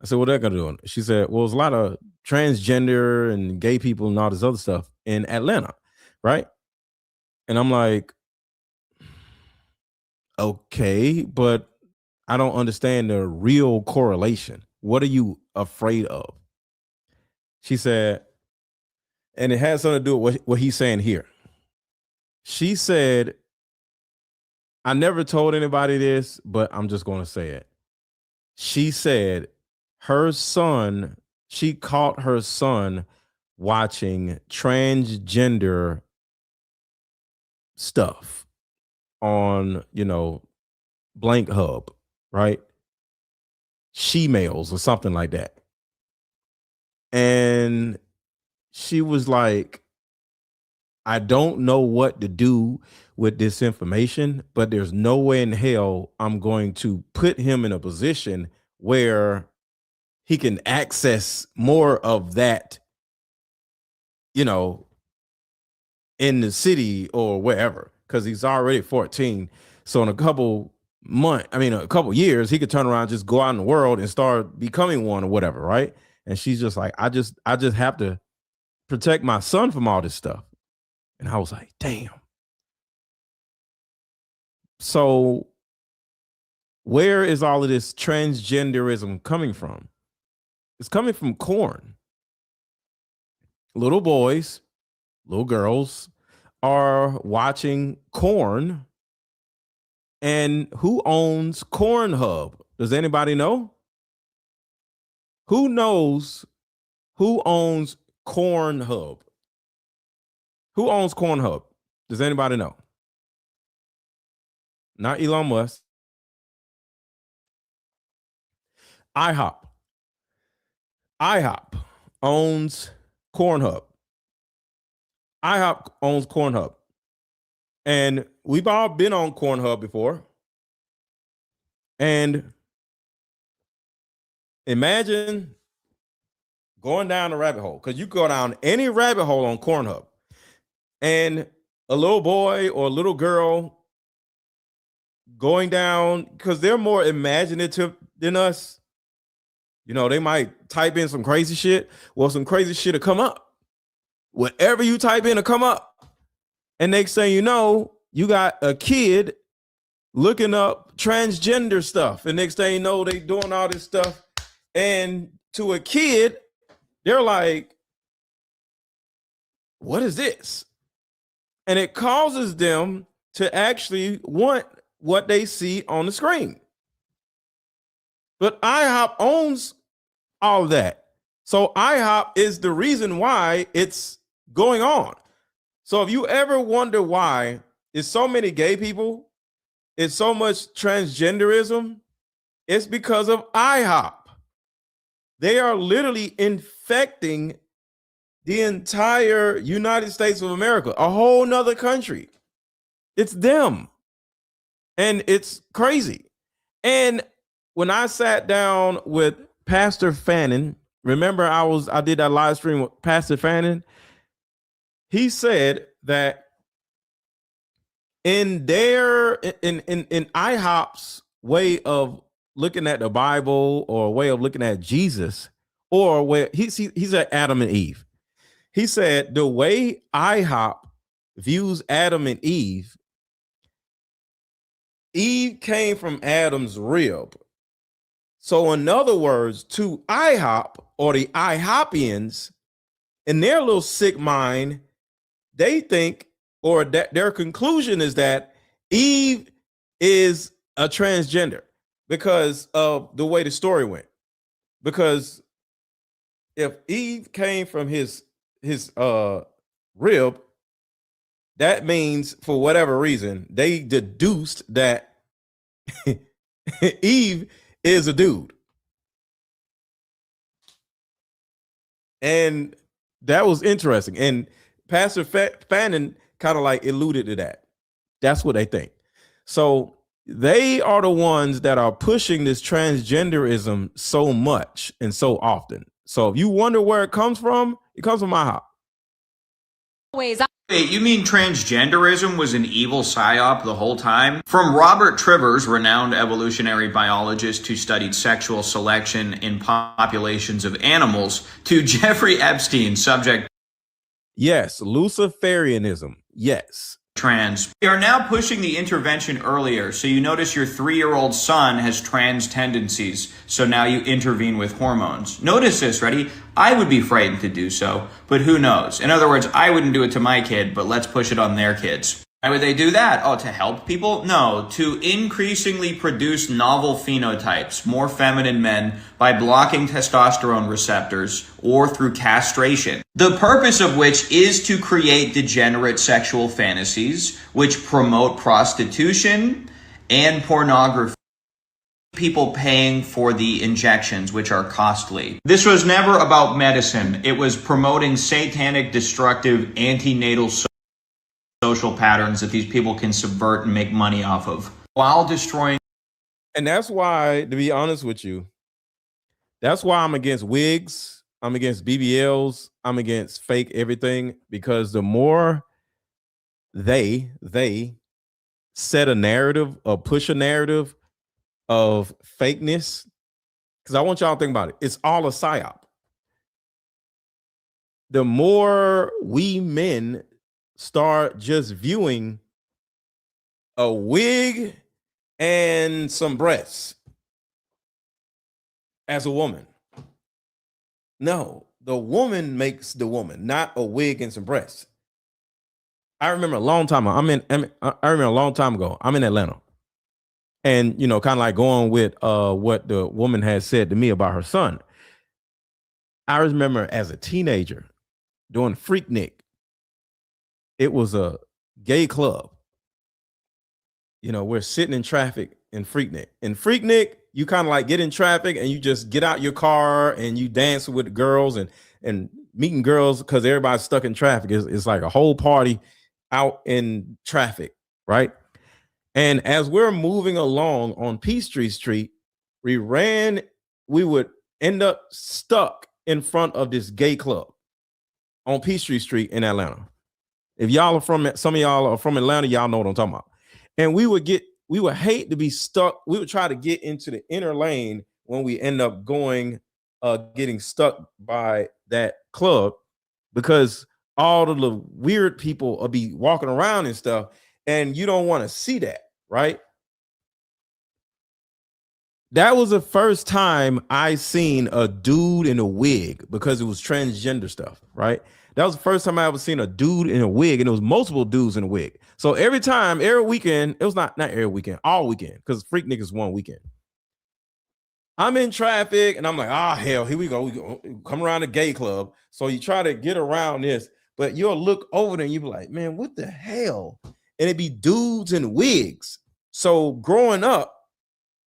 I said, what are they going to do? She said, well, there's a lot of transgender and gay people and all this other stuff in Atlanta, right? And I'm like, okay, but I don't understand the real correlation. What are you afraid of? She said, and it has something to do with what he's saying here. She said, I never told anybody this, but I'm just going to say it. She said she caught her son watching transgender stuff on, blank hub, right? She-males or something like that. And she was like, I don't know what to do with this information, but there's no way in hell I'm going to put him in a position where he can access more of that, in the city or wherever, because he's already 14. So in a couple years, he could turn around, just go out in the world and start becoming one or whatever, right? And she's just like, I just have to protect my son from all this stuff. And I was like, damn. So where is all of this transgenderism coming from? It's coming from corn. Little boys, little girls are watching corn. And who owns Cornhub? Does anybody know? Who knows who owns Cornhub? Who owns Cornhub? Does anybody know? Not Elon Musk. IHOP. IHOP owns Cornhub. IHOP owns Cornhub. And we've all been on Cornhub before. And imagine going down a rabbit hole, because you go down any rabbit hole on Cornhub, and a little boy or a little girl going down, because they're more imaginative than us. You know, they might type in some crazy shit. Well, some crazy shit will come up. Whatever you type in will come up. And next thing you know, you got a kid looking up transgender stuff. And next thing you know, they doing all this stuff. And to a kid, they're like, what is this? And it causes them to actually want what they see on the screen. But IHOP owns all of that. So IHOP is the reason why it's going on. So if you ever wonder why it's so many gay people, it's so much transgenderism, it's because of IHOP. They are literally infecting the entire United States of America, a whole nother country. It's them. And it's crazy. And when I sat down with Pastor Fannin, remember I did that live stream with Pastor Fannin. He said that in IHOP's way of looking at the Bible, or a way of looking at Jesus, or where he's at Adam and Eve. He said the way IHOP views Adam and Eve came from Adam's rib. So in other words, to IHOP, or the IHOPians, in their little sick mind, they think, or that their conclusion is that Eve is a transgender because of the way the story went. Because if Eve came from his rib, that means for whatever reason, they deduced that Eve is a dude. And that was interesting. And Pastor Fannin kind of like alluded to that. That's what they think. So they are the ones that are pushing this transgenderism so much and so often. So if you wonder where it comes from IHOP. Wait, you mean transgenderism was an evil psyop the whole time? From Robert Trivers, renowned evolutionary biologist who studied sexual selection in populations of animals, to Jeffrey Epstein, subject. Yes, Luciferianism. Yes. Trans. We are now pushing the intervention earlier, so you notice your 3-year-old son has trans tendencies, so now you intervene with hormones. Notice this, ready? I would be frightened to do so, but who knows? In other words, I wouldn't do it to my kid, but let's push it on their kids. Why would they do that? Oh, to help people? No, to increasingly produce novel phenotypes, more feminine men, by blocking testosterone receptors or through castration. The purpose of which is to create degenerate sexual fantasies, which promote prostitution and pornography. People paying for the injections, which are costly. This was never about medicine. It was promoting satanic, destructive, antenatal social patterns that these people can subvert and make money off of while destroying. And that's why, to be honest with you, that's why I'm against wigs. I'm against BBLs. I'm against fake everything, because the more they set a narrative or push a narrative of fakeness, because I want y'all to think about it. It's all a psyop. The more we men start just viewing a wig and some breasts as a woman. No, the woman makes the woman, not a wig and some breasts. I remember a long time ago. I remember a long time ago. I'm in Atlanta, and kind of like going with what the woman had said to me about her son. I remember as a teenager doing Freaknik. It was a gay club. We're sitting in traffic in Freaknik. In Freaknik, you kind of like get in traffic and you just get out your car and you dance with the girls and meeting girls because everybody's stuck in traffic. It's like a whole party out in traffic, right? And as we're moving along on Peachtree Street, we would end up stuck in front of this gay club on Peachtree Street in Atlanta. If y'all are some of y'all are from Atlanta, y'all know what I'm talking about. And we would hate to be stuck. We would try to get into the inner lane when we end up getting stuck by that club because all of the weird people will be walking around and stuff. And you don't want to see that, right? That was the first time I seen a dude in a wig because it was transgender stuff, right? That was the first time I ever seen a dude in a wig, and it was multiple dudes in a wig. So every weekend, it was not every weekend, all weekend, because Freaknik is one weekend. I'm in traffic, and I'm like, hell, here we go. We come around the gay club. So you try to get around this, but you'll look over there and you be like, man, what the hell? And it'd be dudes in wigs. So growing up,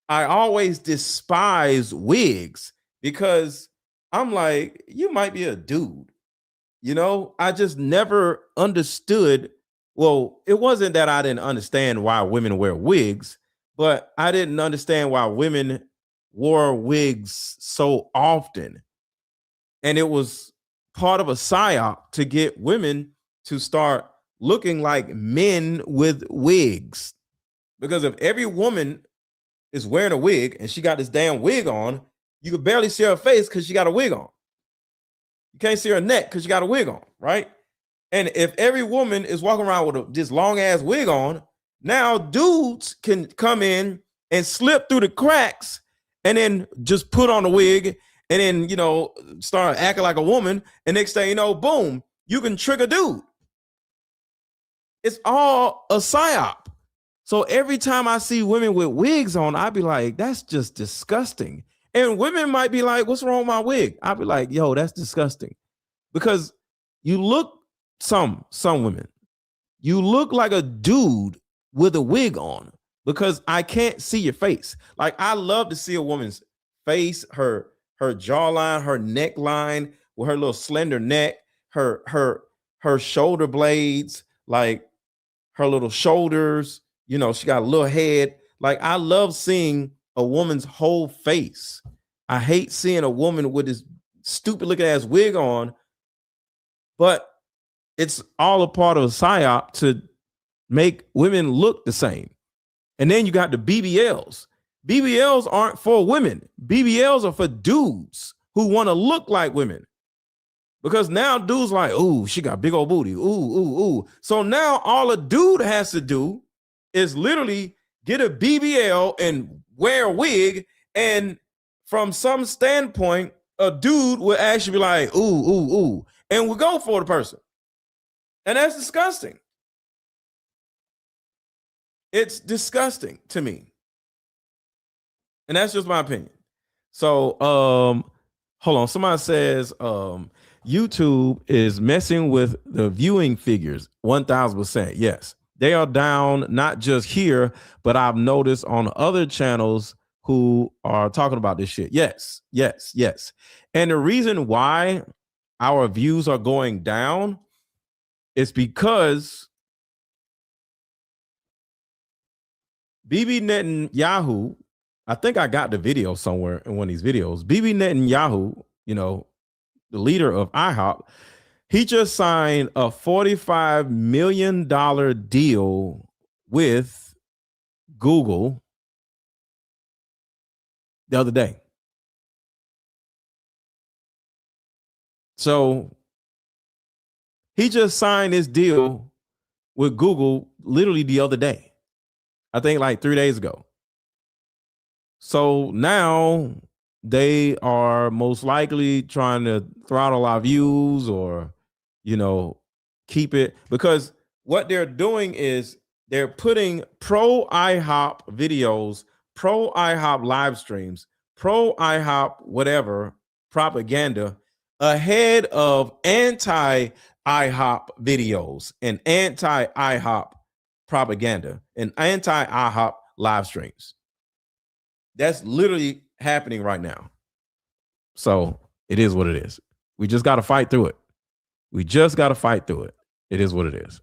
I always despised wigs because I'm like, you might be a dude. I just never understood. Well, it wasn't that I didn't understand why women wear wigs, but I didn't understand why women wore wigs so often. And it was part of a psyop to get women to start looking like men with wigs. Because if every woman is wearing a wig and she got this damn wig on, you could barely see her face because she got a wig on. You can't see her neck because she got a wig on, right? And if every woman is walking around with this long ass wig on, now dudes can come in and slip through the cracks and then just put on a wig and then, start acting like a woman. And next thing you know, boom, you can trick a dude. It's all a psyop. So every time I see women with wigs on, I'd be like, that's just disgusting. And women might be like, what's wrong with my wig? I'd be like, yo, that's disgusting. Because you look, some women, you look like a dude with a wig on because I can't see your face. Like, I love to see a woman's face, her jawline, her neckline with her little slender neck, her shoulder blades, like her little shoulders, she got a little head. Like, I love seeing a woman's whole face. I hate seeing a woman with this stupid looking ass wig on, but it's all a part of a psyop to make women look the same. And then you got the BBLs. BBLs aren't for women. BBLs are for dudes who want to look like women. Because now dudes like, ooh, she got big old booty. Ooh. So now all a dude has to do is literally get a BBL and wear a wig. And from some standpoint, a dude will actually be like, ooh, and will go for the person. And that's disgusting. It's disgusting to me. And that's just my opinion. So, hold on. Somebody says, YouTube is messing with the viewing figures 1000%. Yes, they are down, not just here, but I've noticed on other channels who are talking about this shit. Yes. And the reason why our views are going down is because Bibi Netanyahu, I think I got the video somewhere in one of these videos. Bibi Netanyahu, the leader of IHOP, he just signed a $45 million deal with Google the other day. So he just signed this deal with Google literally the other day. I think like 3 days ago. So now they are most likely trying to throttle our views or, keep it, because what they're doing is they're putting pro IHOP videos, pro IHOP live streams, pro IHOP whatever propaganda ahead of anti IHOP videos and anti IHOP propaganda and anti IHOP live streams. That's literally happening right now. So it is what it is. We just got to fight through it. We just got to fight through it. It is what it is.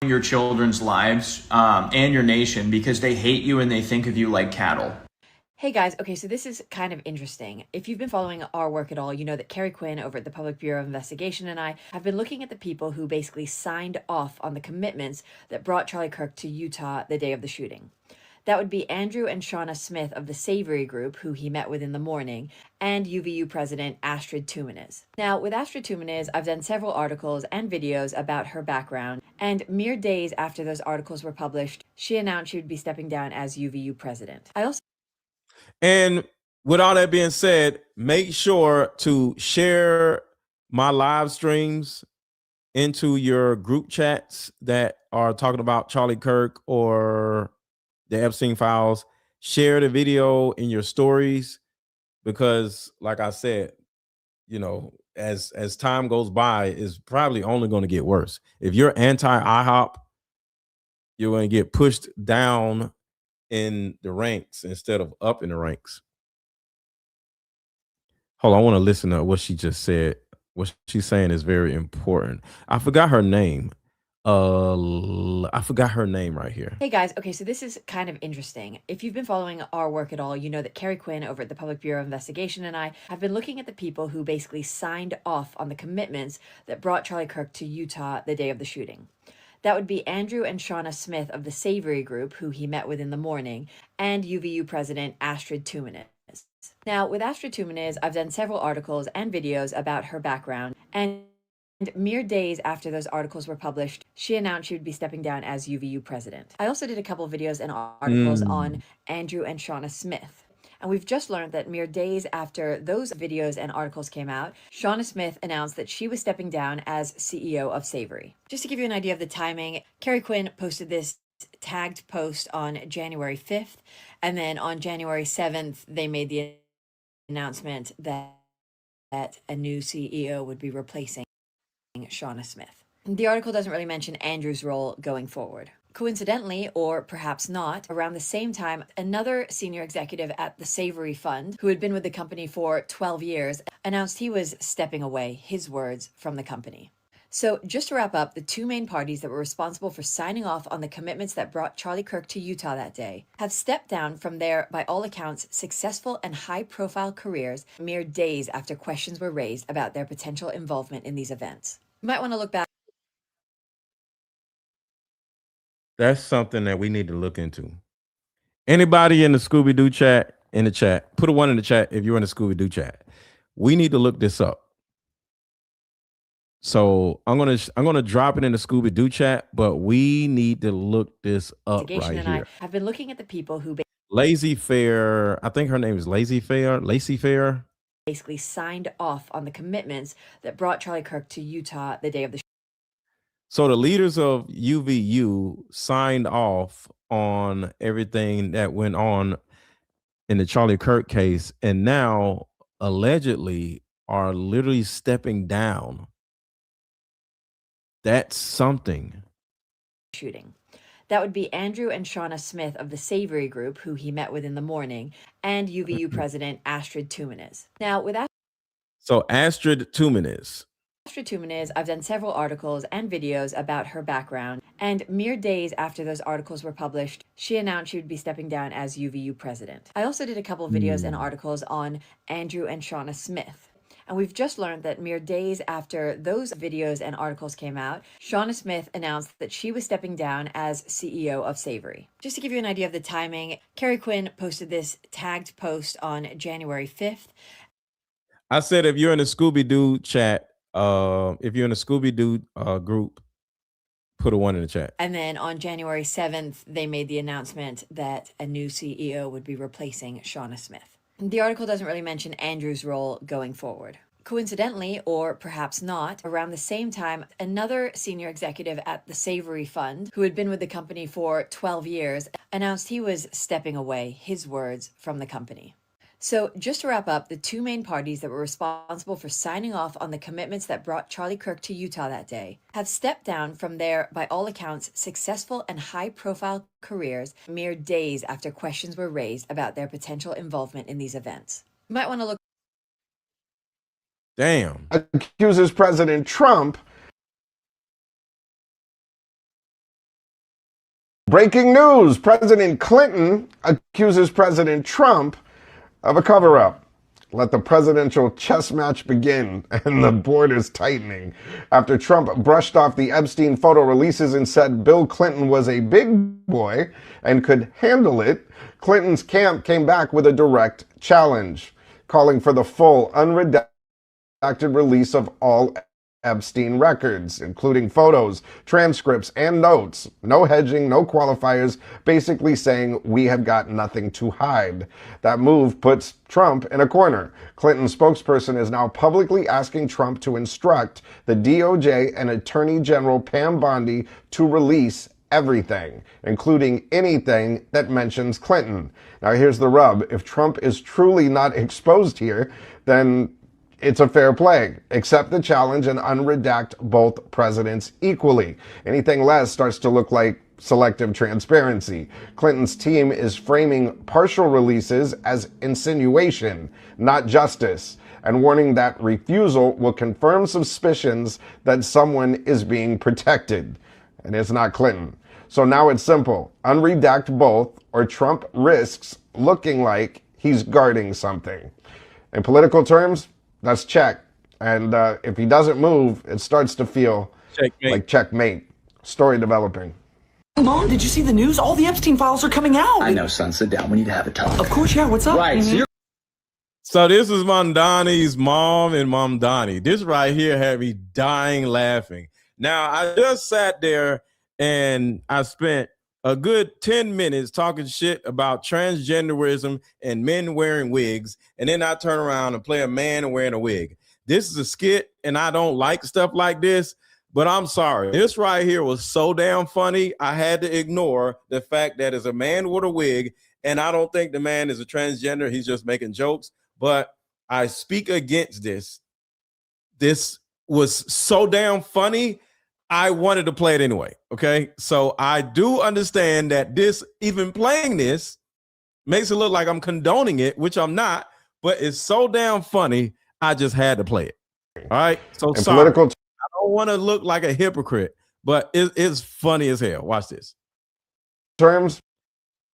Your children's lives and your nation because they hate you and they think of you like cattle. Hey guys, okay, so this is kind of interesting. If you've been following our work at all, you know that Carrie Quinn over at the Public Bureau of Investigation and I have been looking at the people who basically signed off on the commitments that brought Charlie Kirk to Utah the day of the shooting. That would be Andrew and Shauna Smith of the Savory Group, who he met with in the morning, and UVU President Astrid Tumanis. Now, with Astrid Tumanis, I've done several articles and videos about her background, and mere days after those articles were published, she announced she would be stepping down as UVU President. And with all that being said, make sure to share my live streams into your group chats that are talking about Charlie Kirk or the Epstein files. Share the video in your stories because, like I said, you know, as time goes by, it's probably only going to get worse. If you're anti-IHOP, you're going to get pushed down in the ranks instead of up in the ranks. Hold on, I want to listen to what she just said. What she's saying is very important. I forgot her name. I forgot her name right here. Hey guys, okay, so this is kind of interesting. If you've been following our work at all, you know that Carrie Quinn over at the Public Bureau of Investigation and I have been looking at the people who basically signed off on the commitments that brought Charlie Kirk to Utah the day of the shooting. That would be Andrew and Shauna Smith of the Savory Group, who he met with in the morning, and UVU President Astrid Tumanis. Now, with Astrid Tumanis, I've done several articles and videos about her background, and mere days after those articles were published, she announced she would be stepping down as UVU President. I also did a couple of videos and articles on Andrew and Shauna Smith. And we've just learned that mere days after those videos and articles came out, Shauna Smith announced that she was stepping down as CEO of Savory. Just to give you an idea of the timing, Carrie Quinn posted this tagged post on January 5th, and then on January 7th, they made the announcement that a new CEO would be replacing Shauna Smith. The article doesn't really mention Andrew's role going forward. Coincidentally, or perhaps not, around the same time, another senior executive at the Savory Fund, who had been with the company for 12 years, announced he was stepping away, his words, from the company. So just to wrap up, the two main parties that were responsible for signing off on the commitments that brought Charlie Kirk to Utah that day have stepped down from their, by all accounts, successful and high-profile careers mere days after questions were raised about their potential involvement in these events. You might want to look back. That's something that we need to look into. Anybody in the Scooby-Doo chat, put a 1 in the chat if you're in the Scooby-Doo chat. We need to look this up. So I'm gonna drop it in the Scooby-Doo chat, but we need to look this up right and here. I have been looking at the people who Lazy Fair, I think her name is Lazy Fair. Basically signed off on the commitments that brought Charlie Kirk to Utah the day of the. So the leaders of UVU signed off on everything that went on in the Charlie Kirk case, and now allegedly are literally stepping down. That's something. Shooting. That would be Andrew and Shauna Smith of the Savory Group, who he met with in the morning, and UVU President Astrid Tumanis. Now, with Astrid Tumanis, I've done several articles and videos about her background, and mere days after those articles were published, she announced she would be stepping down as UVU President. I also did a couple of videos and articles on Andrew and Shauna Smith. And we've just learned that mere days after those videos and articles came out, Shauna Smith announced that she was stepping down as CEO of Savory. Just to give you an idea of the timing, Carrie Quinn posted this tagged post on January 5th. I said if you're in the Scooby-Doo chat, if you're in the Scooby-Doo group, put a 1 in the chat. And then on January 7th, they made the announcement that a new CEO would be replacing Shauna Smith. The article doesn't really mention Andrew's role going forward. Coincidentally, or perhaps not, around the same time, another senior executive at the Savory Fund, who had been with the company for 12 years, announced he was stepping away, his words, from the company. So just to wrap up, the two main parties that were responsible for signing off on the commitments that brought Charlie Kirk to Utah that day have stepped down from their, by all accounts, successful and high-profile careers mere days after questions were raised about their potential involvement in these events. You might want to look. Damn. Accuses President Trump. Breaking news. President Clinton accuses President Trump of a cover-up. Let the presidential chess match begin, and the board is tightening. After Trump brushed off the Epstein photo releases and said Bill Clinton was a big boy and could handle it, Clinton's camp came back with a direct challenge, calling for the full, unredacted release of all Epstein records, including photos, transcripts, and notes. No hedging, no qualifiers, basically saying we have got nothing to hide. That move puts Trump in a corner. Clinton's spokesperson is now publicly asking Trump to instruct the DOJ and Attorney General Pam Bondi to release everything, including anything that mentions Clinton. Now here's the rub. If Trump is truly not exposed here, then it's a fair play. Accept the challenge and unredact both presidents equally. Anything less starts to look like selective transparency. Clinton's team is framing partial releases as insinuation, not justice, and warning that refusal will confirm suspicions that someone is being protected. And it's not Clinton. So now it's simple. Unredact both, or Trump risks looking like he's guarding something. In political terms, that's check. And if he doesn't move, it starts to feel like checkmate. Story developing. Mom, did you see the news? All the Epstein files are coming out. I know, son. Sit down. We need to have a talk. Of course, yeah. What's up? Right. So this is Mamdani's mom and Mamdani. This right here had me dying laughing. Now, I just sat there and I spent a good 10 minutes talking shit about transgenderism and men wearing wigs, and then I turn around and play a man wearing a wig. This is a skit, and I don't like stuff like this, but I'm sorry. This right here was so damn funny, I had to ignore the fact that it's a man with a wig, and I don't think the man is a transgender. He's just making jokes, but I speak against this. This was so damn funny, I wanted to play it anyway, okay? So I do understand that this, even playing this, makes it look like I'm condoning it, which I'm not, but it's so damn funny, I just had to play it. All right? So sorry. I don't want to look like a hypocrite, but it's funny as hell. Watch this. Terms?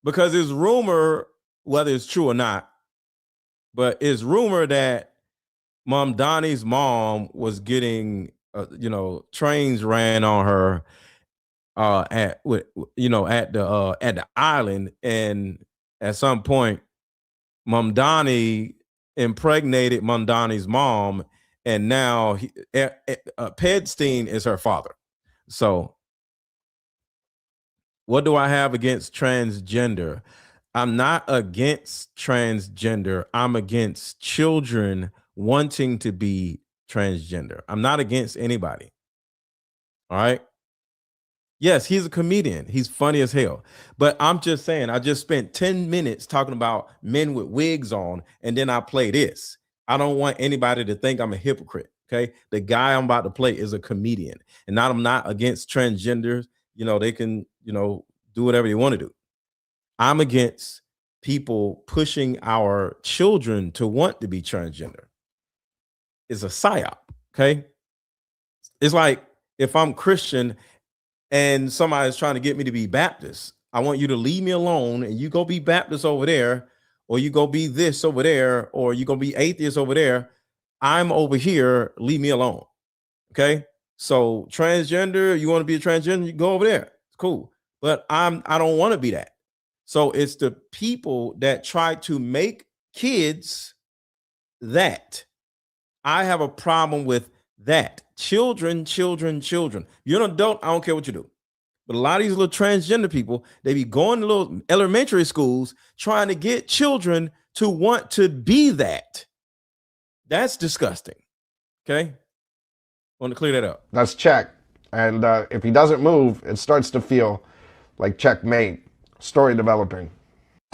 Because it's rumor, whether it's true or not, but it's rumor that Mamdani's mom was getting trains ran on her at the island, and at some point Mamdani impregnated Mamdani's mom, and now Epstein is her father. So what do I have against transgender? I'm not against transgender. I'm against children wanting to be transgender. I'm not against anybody. All right. Yes, he's a comedian. He's funny as hell. But I'm just saying, I just spent 10 minutes talking about men with wigs on, and then I play this. I don't want anybody to think I'm a hypocrite. Okay. The guy I'm about to play is a comedian, and I'm not against transgenders. They can, do whatever they want to do. I'm against people pushing our children to want to be transgender. It's a psyop. Okay. It's like if I'm Christian and somebody's trying to get me to be Baptist, I want you to leave me alone and you go be Baptist over there, or you go be this over there, or you go be atheist over there. I'm over here, leave me alone. Okay. So transgender, you want to be a transgender, you go over there. It's cool. But I don't want to be that. So it's the people that try to make kids that. I have a problem with that. Children. You're an adult, I don't care what you do. But a lot of these little transgender people, they be going to little elementary schools trying to get children to want to be that. That's disgusting. Okay? Want to clear that up. That's check. And if he doesn't move, it starts to feel like checkmate. Story developing.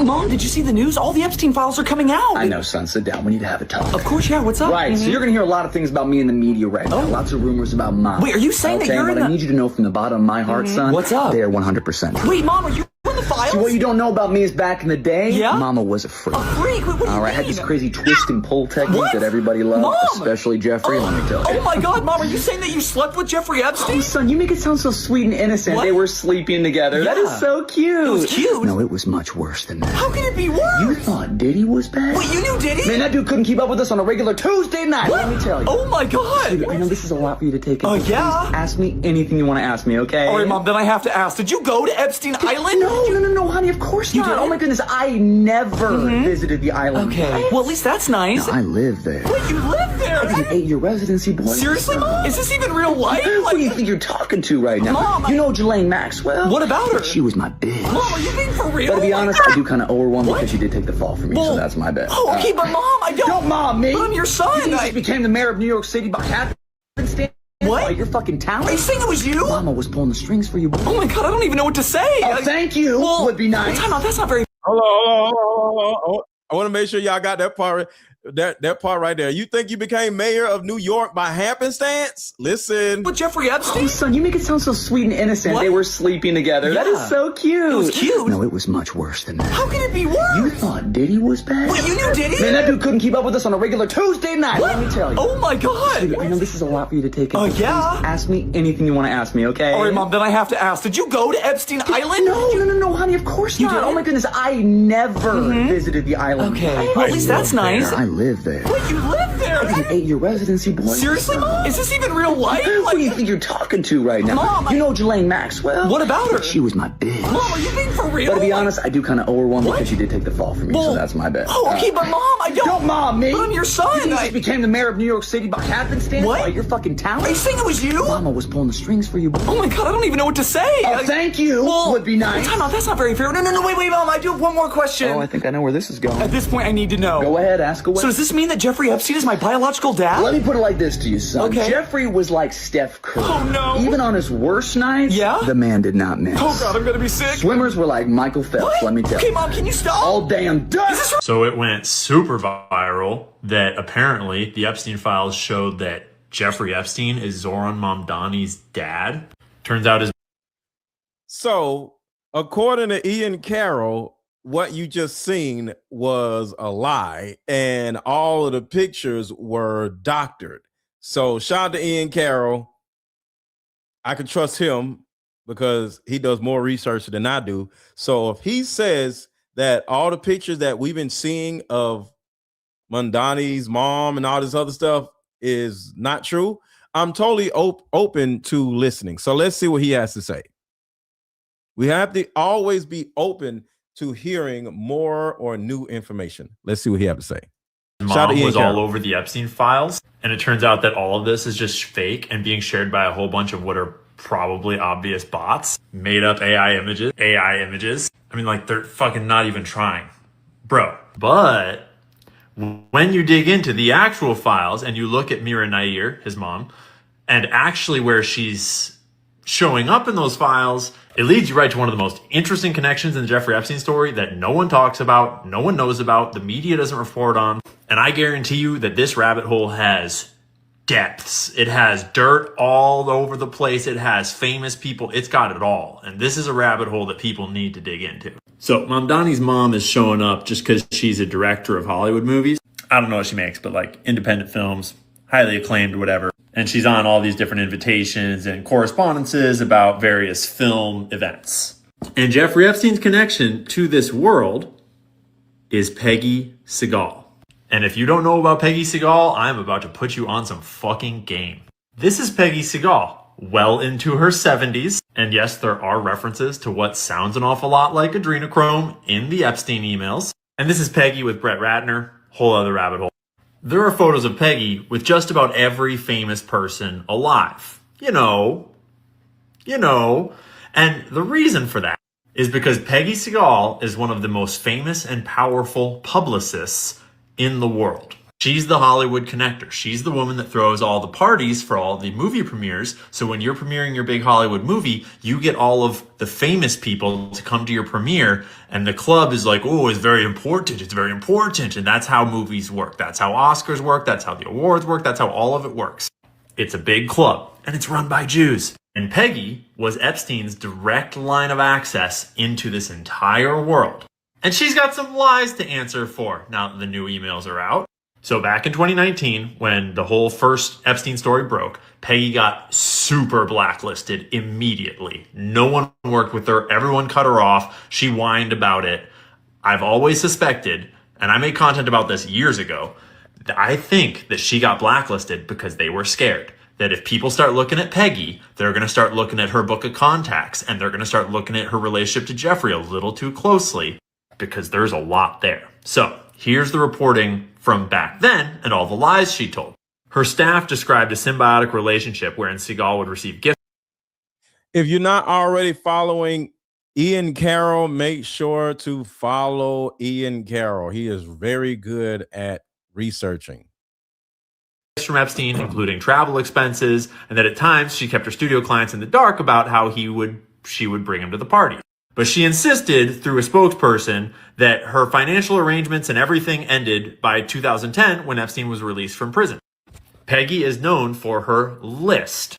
Mom, did you see the news? All the Epstein files are coming out. I know, son. Sit down. We need to have a talk. Of course, yeah. What's up? Right. So you're going to hear a lot of things about me in the media right now. Lots of rumors about Mom. Wait, are you saying that you're what in I the... need you to know from the bottom of my heart, son. What's up? They are 100%. Wait, Mom, are you in the files? See, what you don't know about me is back in the day, Yeah? Mama was a freak. A freak? What do you All right, I had this crazy twist and pull technique that everybody loved, Mom! especially Jeffrey, let me tell you. Oh my God, Mom, are you saying that you slept with Jeffrey Epstein? Oh, son, you make it sound so sweet and innocent. What? They were sleeping together. That is Yeah. so cute. It was cute? No, it was much worse than that. How can it be worse? You thought Diddy was bad? Wait, you knew Diddy? Man, that dude couldn't keep up with us on a regular Tuesday night, let me tell you. Oh my God. Sweetie, I know this is a lot for you to take in. Oh, but yeah? please ask me anything you want to ask me, okay? All right, Mom, then I have to ask, did you go to Epstein Island? No, honey, of course You not. did? Oh my goodness, I never visited the island. Okay. Well, at least that's nice. No, I live there. Wait, you live there? It's an 8-year residency, boy. Seriously, Mom? Is this even real life? Who do you think you're talking to right now? Mom, you know Ghislaine Maxwell? What about her? She was my bitch. Mom, are you being for real? But to be honest, I do kind of owe her one because she did take the fall for me, so that's my bad. Oh, okay, but Mom, I don't... Don't mom me! But I'm your son. You just became the mayor of New York City by happenstance? What? By your fucking talent? Are you saying it was you? Mama was pulling the strings for you, boy. Oh my God, I don't even know what to say. Oh, thank you. Well, would be nice. Time out, that's not very... Hold on. I want to make sure y'all got that part. That part right there. You think you became mayor of New York by happenstance? Listen. With Jeffrey Epstein? Oh, son, you make it sound so sweet and innocent. What? They were sleeping together. That is Yeah. so cute. It was cute? No, it was much worse than that. How can it be worse? You thought Diddy was bad? Wait, you knew Diddy? Man, that dude couldn't keep up with us on a regular Tuesday night, let me tell you. Oh my God. Sweetie, I know this is a lot for you to take in. Oh, but yeah? please ask me anything you want to ask me, okay? All right, Mom, then I have to ask, did you go to Epstein Island? No, honey, of course You not. did? Oh my goodness, I never visited the island. Okay. Well, at least that's nice. I live there. Wait, you live there? It's an 8-year residency, boy. Seriously, Mom? Is this even real life? Who do you think you're talking to right now? Mom, you know Ghislaine Maxwell? What about her? She was my bitch. Mom, are you being for real? But to be honest, I do kind of owe her one because she did take the fall for me, so that's my bad. Oh, okay, but Mom, I don't... Don't mom me! But I'm your son. You just became the mayor of New York City by happenstance? What? By your fucking talent? Are you saying it was you? Mama was pulling the strings for you, boy. Oh my God, I don't even know what to say. Oh, thank you. Would be nice. Time out, that's not very fair. No, wait, Mom, I do have one more question. Oh, I think I know where this is going. At this point, I need to know. Go ahead, ask away. So does this mean that Jeffrey Epstein is my biological dad? Let me put it like this to you, son. Okay. Jeffrey was like Steph Curry. Oh, no. Even on his worst nights, Yeah? the man did not miss. Oh God, I'm gonna be sick. Swimmers were like Michael Phelps, What? let me tell Okay, you. Mom, can you stop? All damn done. So it went super viral that apparently the Epstein files showed that Jeffrey Epstein is Zoran Mamdani's dad. Turns out his... So, according to Ian Carroll, what you just seen was a lie, and all of the pictures were doctored. So, shout out to Ian Carroll. I can trust him because he does more research than I do. So, if he says that all the pictures that we've been seeing of Mamdani's mom and all this other stuff is not true, I'm totally open to listening. So, let's see what he has to say. We have to always be open to hearing more or new information. Let's see what he has to say. Mom was all over the Epstein files, and it turns out that all of this is just fake and being shared by a whole bunch of what are probably obvious bots, made up AI images. I mean, like, they're fucking not even trying, bro. But when you dig into the actual files and you look at Mira Nair, his mom, and actually where she's showing up in those files, it leads you right to one of the most interesting connections in the Jeffrey Epstein story that no one talks about, no one knows about, the media doesn't report on. And I guarantee you that this rabbit hole has depths. It has dirt all over the place. It has famous people. It's got it all. And this is a rabbit hole that people need to dig into. So Mamdani's mom is showing up just because she's a director of Hollywood movies. I don't know what she makes, but like independent films, highly acclaimed or whatever. And she's on all these different invitations and correspondences about various film events. And Jeffrey Epstein's connection to this world is Peggy Segal. And if you don't know about Peggy Segal, I'm about to put you on some fucking game. This is Peggy Segal, well into her 70s. And yes, there are references to what sounds an awful lot like adrenochrome in the Epstein emails. And this is Peggy with Brett Ratner, whole other rabbit hole. There are photos of Peggy with just about every famous person alive. You know. And the reason for that is because Peggy Segal is one of the most famous and powerful publicists in the world. She's the Hollywood connector. She's the woman that throws all the parties for all the movie premieres. So when you're premiering your big Hollywood movie, you get all of the famous people to come to your premiere. And the club is like, oh, it's very important. It's very important. And that's how movies work. That's how Oscars work. That's how the awards work. That's how all of it works. It's a big club and it's run by Jews. And Peggy was Epstein's direct line of access into this entire world. And she's got some lies to answer for now that the new emails are out. So back in 2019, when the whole first Epstein story broke, Peggy got super blacklisted immediately. No one worked with her. Everyone cut her off. She whined about it. I've always suspected, and I made content about this years ago, that I think that she got blacklisted because they were scared that if people start looking at Peggy, they're going to start looking at her book of contacts, and they're going to start looking at her relationship to Jeffrey a little too closely because there's a lot there. So here's the reporting from back then and all the lies she told. Her staff described a symbiotic relationship wherein Seagal would receive gifts. If you're not already following Ian Carroll, make sure to follow Ian Carroll. He is very good at researching. From Epstein, including travel expenses, and that at times she kept her studio clients in the dark about how she would bring him to the party. But she insisted through a spokesperson that her financial arrangements and everything ended by 2010 when Epstein was released from prison. Peggy is known for her list.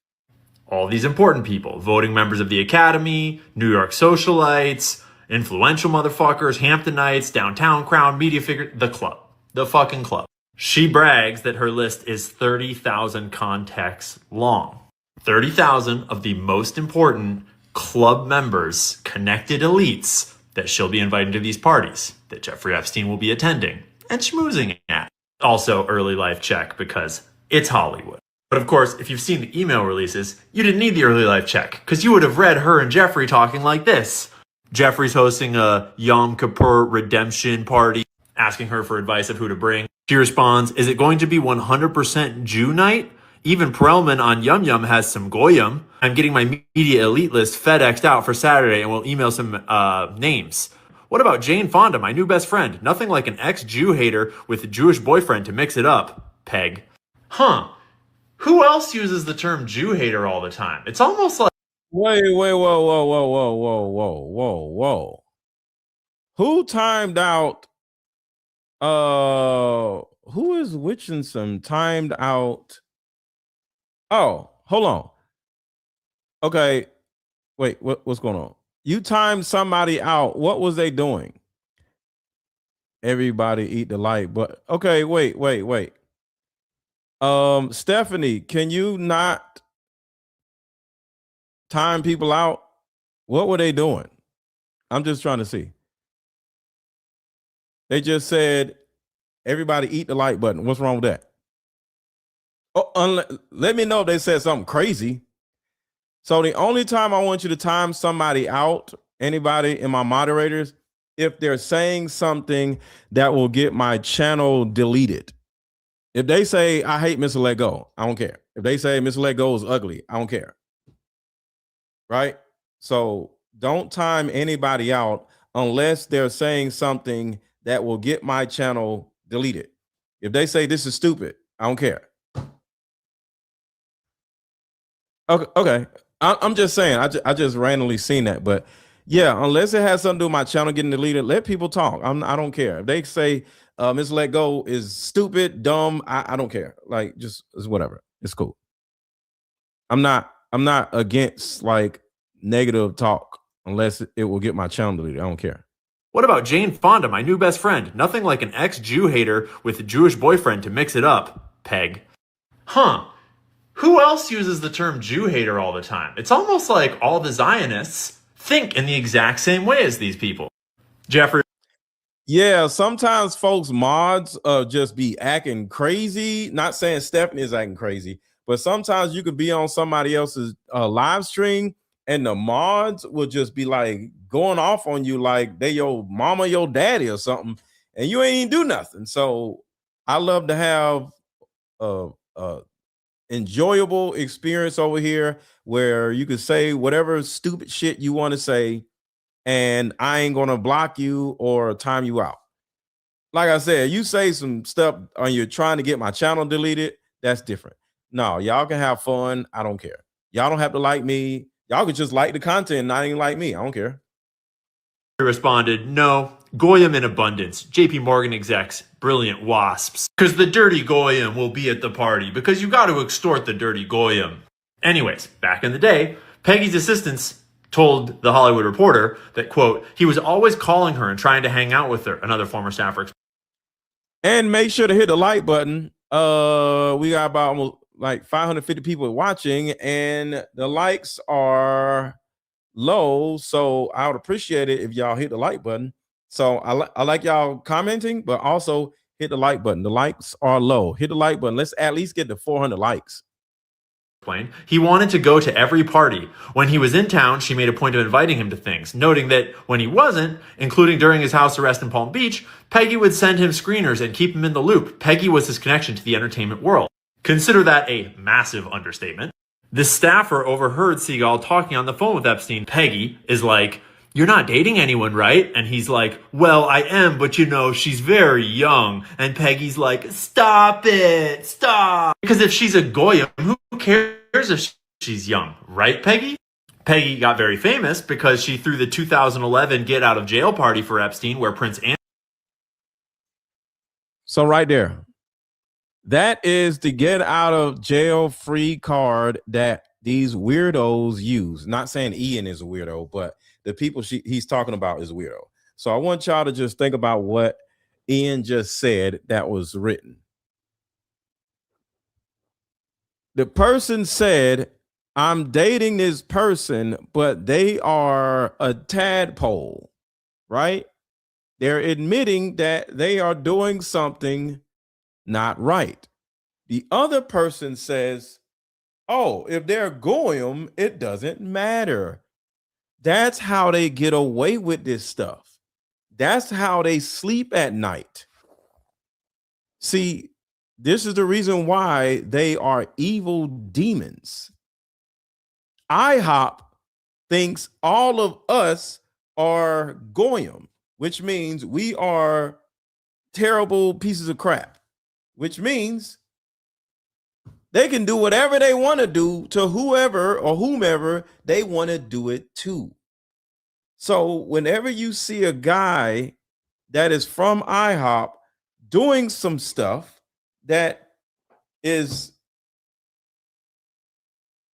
All these important people, voting members of the Academy, New York socialites, influential motherfuckers, Hamptonites, downtown crowd, media figures, the club, the fucking club. She brags that her list is 30,000 contacts long. 30,000 of the most important club members, connected elites that she'll be inviting to these parties that Jeffrey Epstein will be attending and schmoozing at. Also, early life check because it's Hollywood. But of course, if you've seen the email releases, you didn't need the early life check because you would have read her and Jeffrey talking like this. Jeffrey's hosting a Yom Kippur redemption party, asking her for advice of who to bring. She responds, is it going to be 100% Jew night? Even Perelman on Yum Yum has some Goyim. I'm getting my media elite list FedExed out for Saturday and we'll email some names. What about Jane Fonda, my new best friend? Nothing like an ex-Jew hater with a Jewish boyfriend to mix it up. Peg. Huh. Who else uses the term Jew hater all the time? It's almost like... Wait, whoa. Who timed out... who is witching some timed out... Oh, hold on. Okay. Wait, what's going on? You timed somebody out. What was they doing? Everybody eat the light, but okay, wait. Stephanie, can you not time people out? What were they doing? I'm just trying to see. They just said everybody eat the like button. What's wrong with that? Oh, let me know if they said something crazy. So the only time I want you to time somebody out, anybody in my moderators, if they're saying something that will get my channel deleted. If they say, I hate Mr. Let Go, I don't care. If they say Mr. Let Go is ugly, I don't care. Right? So don't time anybody out unless they're saying something that will get my channel deleted. If they say this is stupid, I don't care. Okay. I'm just saying, I just randomly seen that, but yeah, unless it has something to do with my channel getting deleted, let people talk. I don't care. If they say Miss Let Go is stupid, dumb, I don't care. Like, just it's whatever. It's cool. I'm not against like negative talk unless it will get my channel deleted. I don't care. What about Jane Fonda, my new best friend? Nothing like an ex-Jew hater with a Jewish boyfriend to mix it up. Peg. Huh. Who else uses the term Jew hater all the time? It's almost like all the Zionists think in the exact same way as these people. Jeffrey. Yeah, sometimes folks mods just be acting crazy. Not saying Stephanie is acting crazy, but sometimes you could be on somebody else's live stream and the mods will just be like going off on you like they your mama, your daddy or something, and you ain't even do nothing. So I love to have enjoyable experience over here where you can say whatever stupid shit you want to say and I ain't gonna block you or time you out. like I said, you say some stuff or you're trying to get my channel deleted, that's different. No, y'all can have fun. I don't care. Y'all don't have to like me. Y'all can just like the content, not even like me. I don't care. He responded, no, Goyim in abundance. JP Morgan execs, brilliant wasps. Because the dirty Goyim will be at the party. Because you got to extort the dirty Goyim. Anyways, back in the day, Peggy's assistants told The Hollywood Reporter that, quote, he was always calling her and trying to hang out with her, another former staffer. And make sure to hit the like button. We got about almost like 550 people watching, and the likes are low. So I would appreciate it if y'all hit the like button. So I like y'all commenting, but also hit the like button. The likes are low. Hit the like button. Let's at least get to 400 likes. He wanted to go to every party. When he was in town, she made a point of inviting him to things, noting that when he wasn't, including during his house arrest in Palm Beach, Peggy would send him screeners and keep him in the loop. Peggy was his connection to the entertainment world. Consider that a massive understatement. The staffer overheard Seagal talking on the phone with Epstein. Peggy is like, you're not dating anyone, right? And he's like, well, I am, but you know, she's very young. And Peggy's like, stop it, stop. Because if she's a Goyim, who cares if she's young, right, Peggy? Peggy got very famous because she threw the 2011 get out of jail party for Epstein, where Prince Andrew. So right there, that is the get out of jail free card that these weirdos use. Not saying Ian is a weirdo, but the people he's talking about is weirdo. So I want y'all to just think about what Ian just said that was written. The person said, I'm dating this person, but they are a tadpole, right? They're admitting that they are doing something not right. The other person says, oh, if they're Goyim, it doesn't matter. That's how they get away with this stuff. That's how they sleep at night. See, this is the reason why they are evil demons. IHOP thinks all of us are Goyim, which means we are terrible pieces of crap, which means they can do whatever they want to do to whoever or whomever they want to do it to. So whenever you see a guy that is from IHOP doing some stuff that is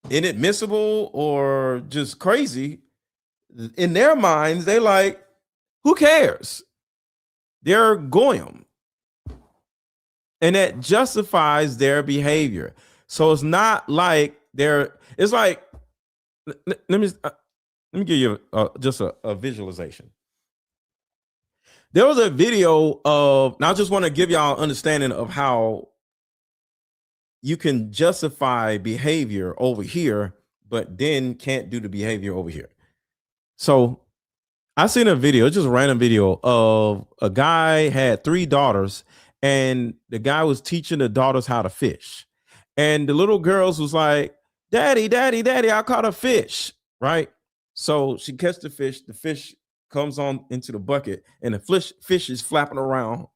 inadmissible or just crazy, in their minds, they like, who cares? They're Goyim. And that justifies their behavior. So it's not like it's like, let me give you just a visualization. There was a video of, now I just want to give y'all an understanding of how you can justify behavior over here, but then can't do the behavior over here. So I seen a video, just a random video of a guy had 3 daughters, and the guy was teaching the daughters how to fish. And the little girls was like, daddy, daddy, daddy, I caught a fish, right? So she catches the fish comes on into the bucket, and the fish is flapping around,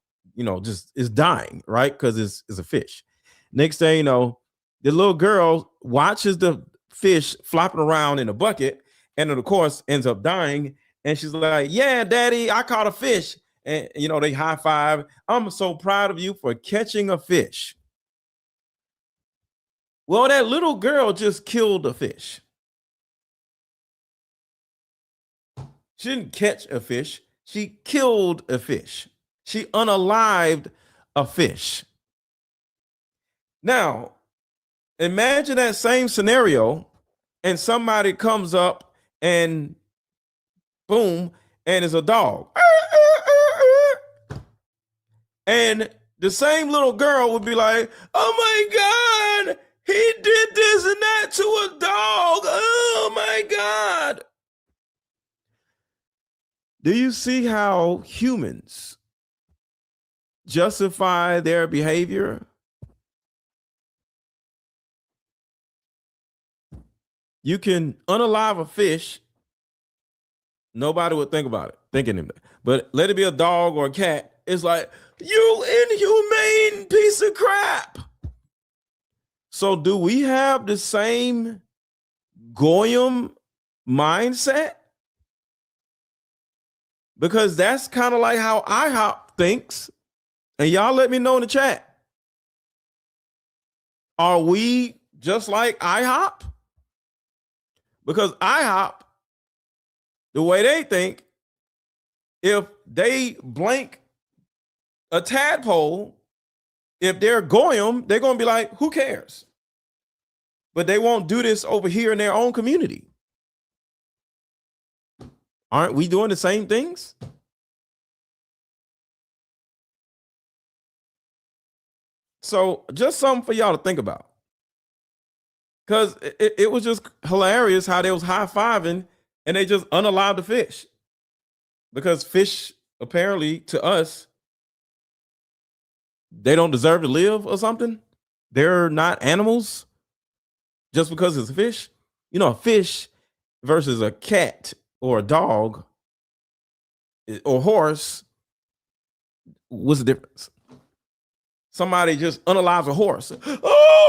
just is dying, right? Because it's a fish. Next thing you know, the little girl watches the fish flopping around in the bucket, and of course ends up dying. And she's like, yeah, daddy, I caught a fish. And, they high five. I'm so proud of you for catching a fish. Well, that little girl just killed a fish. She didn't catch a fish. She killed a fish. She unalived a fish. Now, imagine that same scenario, and somebody comes up and boom, and it's a dog. And the same little girl would be like, oh my God, he did this and that to a dog. Oh my God. Do you see how humans justify their behavior? You can unalive a fish. Nobody would think about it, thinking of that. But let it be a dog or a cat. It's like, you inhumane piece of crap. So do we have the same Goyim mindset? Because that's kind of like how IHOP thinks. And y'all let me know in the chat. Are we just like IHOP? Because IHOP, the way they think, if they blank a tadpole, if they're Goyim, they're going to be like, who cares? But they won't do this over here in their own community. Aren't we doing the same things? So just something for y'all to think about. Because it was just hilarious how they was high-fiving and they just unallowed the fish. Because fish, apparently, to us, they don't deserve to live or something. They're not animals just because it's a fish. You know, a fish versus a cat or a dog or horse, what's the difference? Somebody just unalives a horse. Oh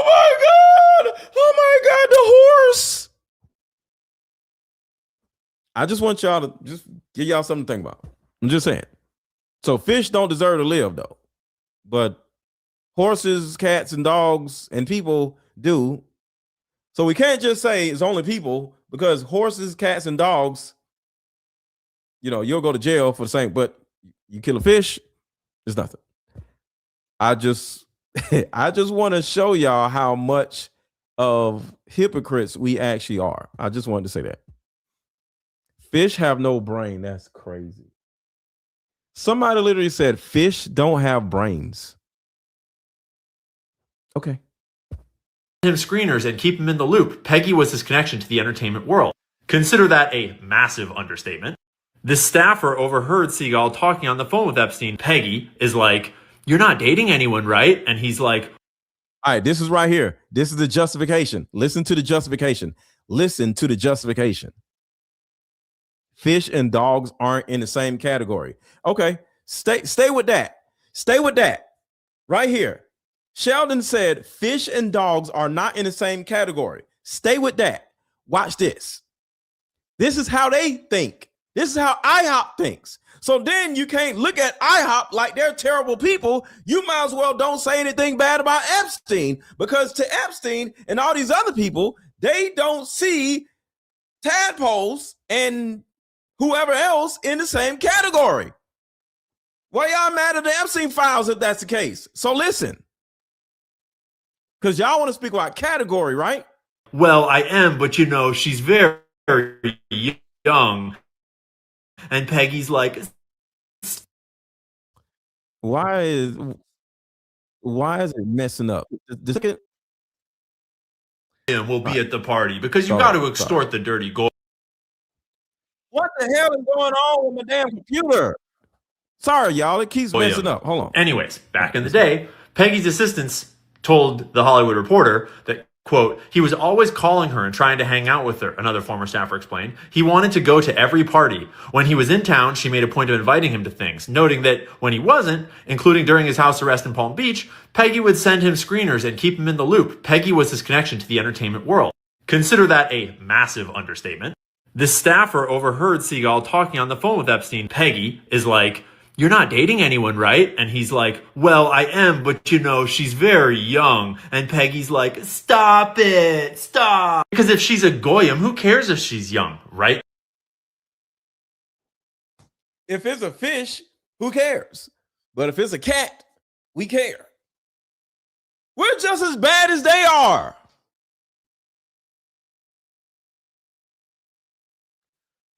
my God! Oh my God, the horse! I just want y'all to just give y'all something to think about. I'm just saying. So fish don't deserve to live though. But horses, cats, and dogs and people do. So we can't just say it's only people, because horses, cats, and dogs, you know, you'll go to jail for the same, but you kill a fish, it's nothing. I just want to show y'all how much of hypocrites we actually are. I just wanted to say that. Fish have no brain. That's crazy. Somebody literally said fish don't have brains. Okay. Him screeners and keep him in the loop. Peggy was his connection to the entertainment world. Consider that a massive understatement. The staffer overheard Seagal talking on the phone with Epstein. Peggy is like, "You're not dating anyone, right?" And he's like, all right, this is right here. This is the justification. Listen to the justification. Listen to the justification. Fish and dogs aren't in the same category. Okay, stay with that. Stay with that. Right here. Sheldon said fish and dogs are not in the same category. Stay with that. Watch this. This is how they think. This is how IHOP thinks. So then you can't look at IHOP like they're terrible people. You might as well don't say anything bad about Epstein, because to Epstein and all these other people, they don't see tadpoles and whoever else in the same category. Why y'all mad at the Epstein files if that's the case? So listen, because y'all want to speak about category, right? "Well, I am, but you know, she's very, very young." And Peggy's like, Why is it messing up? "We'll be at the party because you got to extort the dirty gold." What the hell is going on with my damn computer? Sorry, y'all. It keeps messing up. Hold on. Anyways, back in the day, Peggy's assistants told The Hollywood Reporter that, quote, "he was always calling her and trying to hang out with her," another former staffer explained. "He wanted to go to every party. When he was in town, she made a point of inviting him to things," noting that when he wasn't, including during his house arrest in Palm Beach, Peggy would send him screeners and keep him in the loop. Peggy was his connection to the entertainment world. Consider that a massive understatement. The staffer overheard Seagal talking on the phone with Epstein. Peggy is like, "You're not dating anyone, right?" And he's like, "Well, I am, but you know, she's very young." And Peggy's like, "Stop it, stop." Because if she's a Goyim, who cares if she's young, right? If it's a fish, who cares? But if it's a cat, we care. We're just as bad as they are.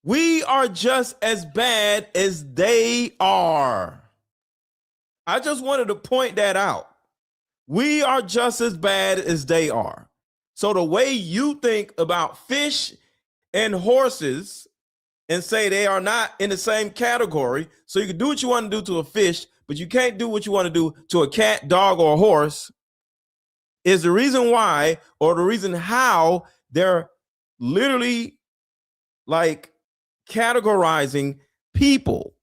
We are just as bad as they are. I just wanted to point that out. We are just as bad as they are. So the way you think about fish and horses and say they are not in the same category, so you can do what you want to do to a fish, but you can't do what you want to do to a cat, dog, or a horse, is the reason why, or the reason how they're literally like categorizing people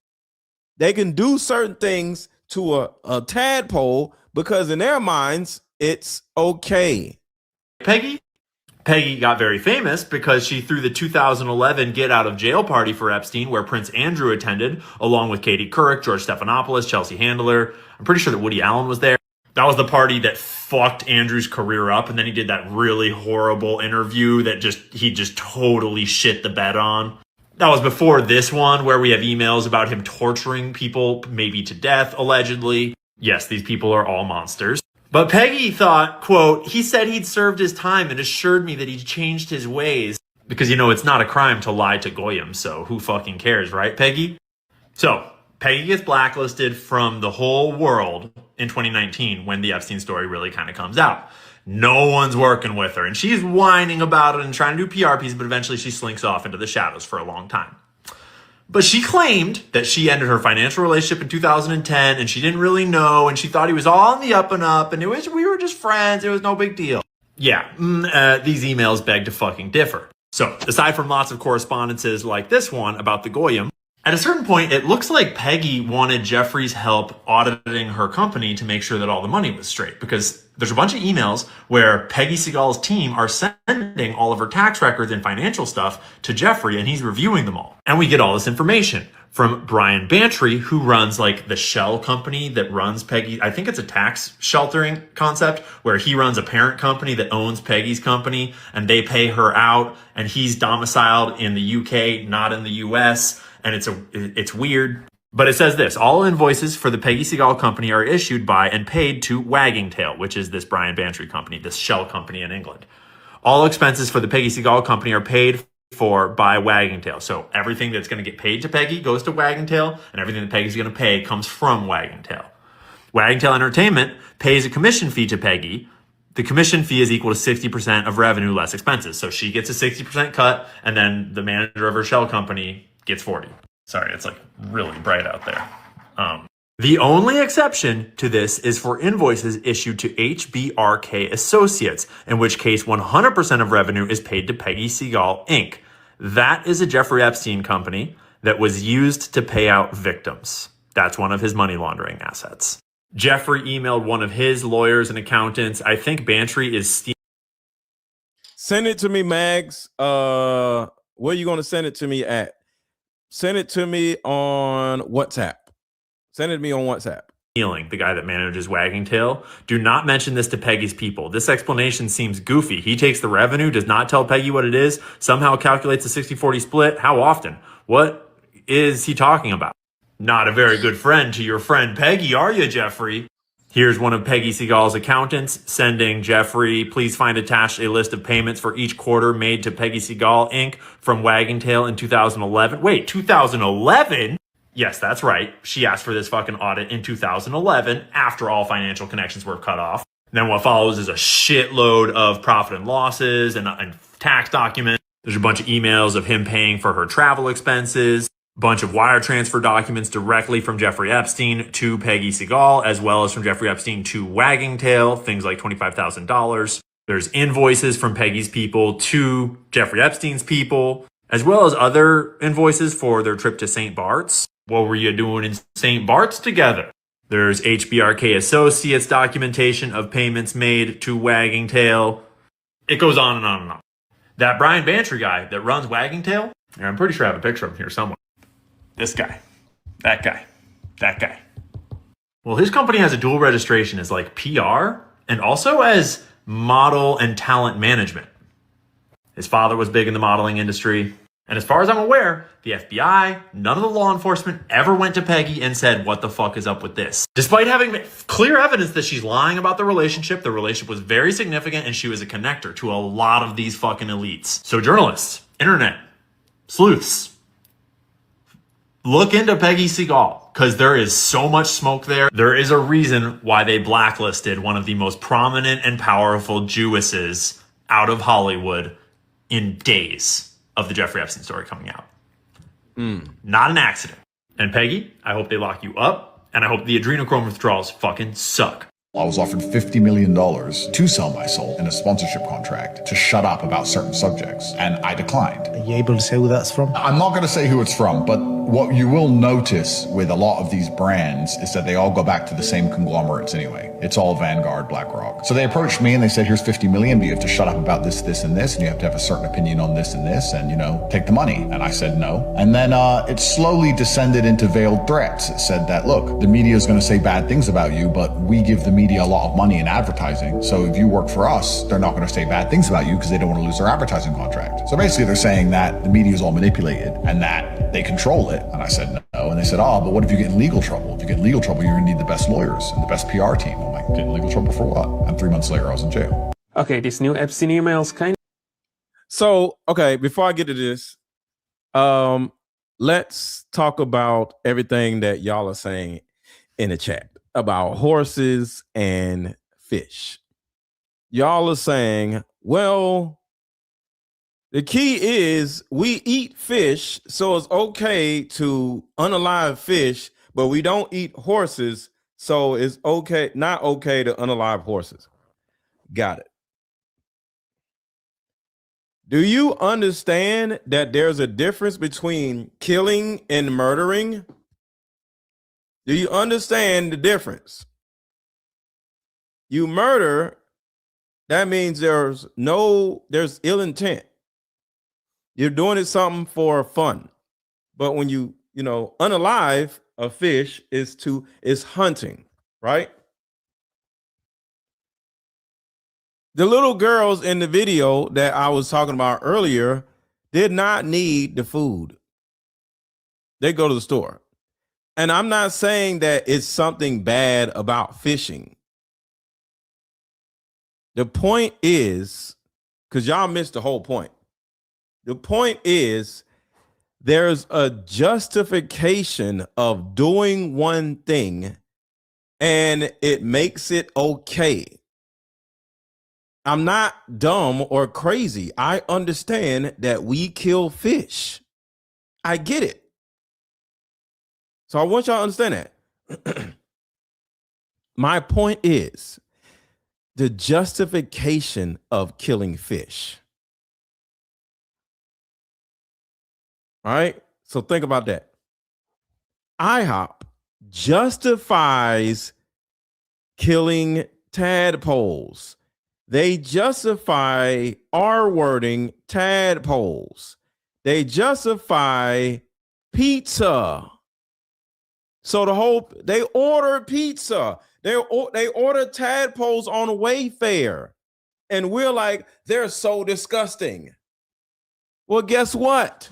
they can do certain things to a tadpole because in their minds, it's okay. Peggy got very famous because she threw the 2011 get out of jail party for Epstein, where Prince Andrew attended, along with Katie Couric, George Stephanopoulos, Chelsea Handler. I'm pretty sure that Woody Allen was there. That was the party that fucked Andrew's career up, and then he did that really horrible interview that he just totally shit the bed on. That was before this one, where we have emails about him torturing people, maybe to death, allegedly. Yes, these people are all monsters. But Peggy thought, quote, he said he'd served his time and assured me that he'd changed his ways. Because, it's not a crime to lie to Goyim, so who fucking cares, right, Peggy? So, Peggy gets blacklisted from the whole world in 2019 when the Epstein story really kind of comes out. No one's working with her, and she's whining about it and trying to do PR pieces, but eventually she slinks off into the shadows for a long time. But she claimed that she ended her financial relationship in 2010, and she didn't really know, and she thought he was all on the up and up, and we were just friends, it was no big deal. Yeah, these emails beg to fucking differ. So, aside from lots of correspondences like this one about the Goyim, at a certain point, it looks like Peggy wanted Jeffrey's help auditing her company to make sure that all the money was straight, because there's a bunch of emails where Peggy Segal's team are sending all of her tax records and financial stuff to Jeffrey, and he's reviewing them all. And we get all this information from Brian Bantry, who runs like the shell company that runs Peggy. I think it's a tax sheltering concept where he runs a parent company that owns Peggy's company, and they pay her out, and he's domiciled in the UK, not in the US. And it's weird. But it says this: all invoices for the Peggy Segal company are issued by and paid to Wagging Tail, which is this Brian Bantry company, this shell company in England. All expenses for the Peggy Segal company are paid for by Wagging Tail. So everything that's going to get paid to Peggy goes to Wagging Tail, and everything that Peggy's going to pay comes from Wagging Tail. Wagging Tail Entertainment pays a commission fee to Peggy. The commission fee is equal to 60% of revenue less expenses. So she gets a 60% cut, and then the manager of her shell company gets 40. Sorry, it's like really bright out there. The only exception to this is for invoices issued to HBRK Associates, in which case 100% of revenue is paid to Peggy Segal, Inc. That is a Jeffrey Epstein company that was used to pay out victims. That's one of his money laundering assets. Jeffrey emailed one of his lawyers and accountants. I think Bantry is Send it to me, Mags. Where are you going to send it to me at? Send it to me on WhatsApp. Send it to me on WhatsApp. The guy that manages Wagging Tail. Do not mention this to Peggy's people. This explanation seems goofy. He takes the revenue, does not tell Peggy what it is, somehow calculates a 60-40 split. How often? What is he talking about? Not a very good friend to your friend Peggy, are you, Jeffrey? Here's one of Peggy Segal's accountants sending Jeffrey, please find attached a list of payments for each quarter made to Peggy Segal, Inc. from Wagging Tail in 2011. Wait, 2011? Yes, that's right. She asked for this fucking audit in 2011 after all financial connections were cut off. Then what follows is a shitload of profit and losses and tax documents. There's a bunch of emails of him paying for her travel expenses. Bunch of wire transfer documents directly from Jeffrey Epstein to Peggy Segal, as well as from Jeffrey Epstein to Wagging Tail, things like $25,000. There's invoices from Peggy's people to Jeffrey Epstein's people, as well as other invoices for their trip to St. Bart's. What were you doing in St. Bart's together? There's HBRK Associates documentation of payments made to Wagging Tail. It goes on and on and on. That Brian Bantry guy that runs Wagging Tail, and I'm pretty sure I have a picture of him here somewhere. This guy, that guy, that guy. Well, his company has a dual registration as like PR and also as model and talent management. His father was big in the modeling industry. And as far as I'm aware, the FBI, none of the law enforcement ever went to Peggy and said, what the fuck is up with this? Despite having clear evidence that she's lying about the relationship was very significant and she was a connector to a lot of these fucking elites. So journalists, internet, sleuths, look into Peggy Segal, because there is so much smoke there. There is a reason why they blacklisted one of the most prominent and powerful Jewesses out of Hollywood in days of the Jeffrey Epstein story coming out. Not an accident. And Peggy, I hope they lock you up, and I hope the adrenochrome withdrawals fucking suck. I was offered $50 million to sell my soul in a sponsorship contract to shut up about certain subjects, and I declined. Are you able to say who that's from? I'm not going to say who it's from, but what you will notice with a lot of these brands is that they all go back to the same conglomerates anyway. It's all Vanguard, BlackRock. So they approached me and they said, here's 50 million, but you have to shut up about this, this, and this, and you have to have a certain opinion on this and this, and, you know, take the money. And I said no. And then it slowly descended into veiled threats. It said that, look, the media is going to say bad things about you, but we give the media a lot of money in advertising. So if you work for us, they're not going to say bad things about you because they don't want to lose their advertising contract. So basically they're saying that the media is all manipulated and that they control it. And I said no. And they said, oh, but what if you get in legal trouble? If you get in legal trouble, you're going to need the best lawyers and the best PR team. I'm like, get in legal trouble for what? And 3 months later, I was in jail. Okay, this new Epstein emails kind of... So, okay, before I get to this, let's talk about everything that y'all are saying in the chat about horses and fish. Y'all are saying, well, the key is we eat fish, so it's okay to unalive fish, but we don't eat horses, so it's okay, not okay to unalive horses. Got it. Do you understand that there's a difference between killing and murdering? Do you understand the difference? You murder, that means there's ill intent. You're doing it something for fun. But when you unalive a fish is hunting, right? The little girls in the video that I was talking about earlier did not need the food. They go to the store. And I'm not saying that it's something bad about fishing. The point is, because y'all missed the whole point. The point is, there's a justification of doing one thing and it makes it okay. I'm not dumb or crazy. I understand that we kill fish. I get it. So I want y'all to understand that. My point is the justification of killing fish. All right. So think about that. IHOP justifies killing tadpoles. They justify R-wording tadpoles. They justify pizza. So they order pizza. They order tadpoles on Wayfair. And we're like, they're so disgusting. Well, guess what?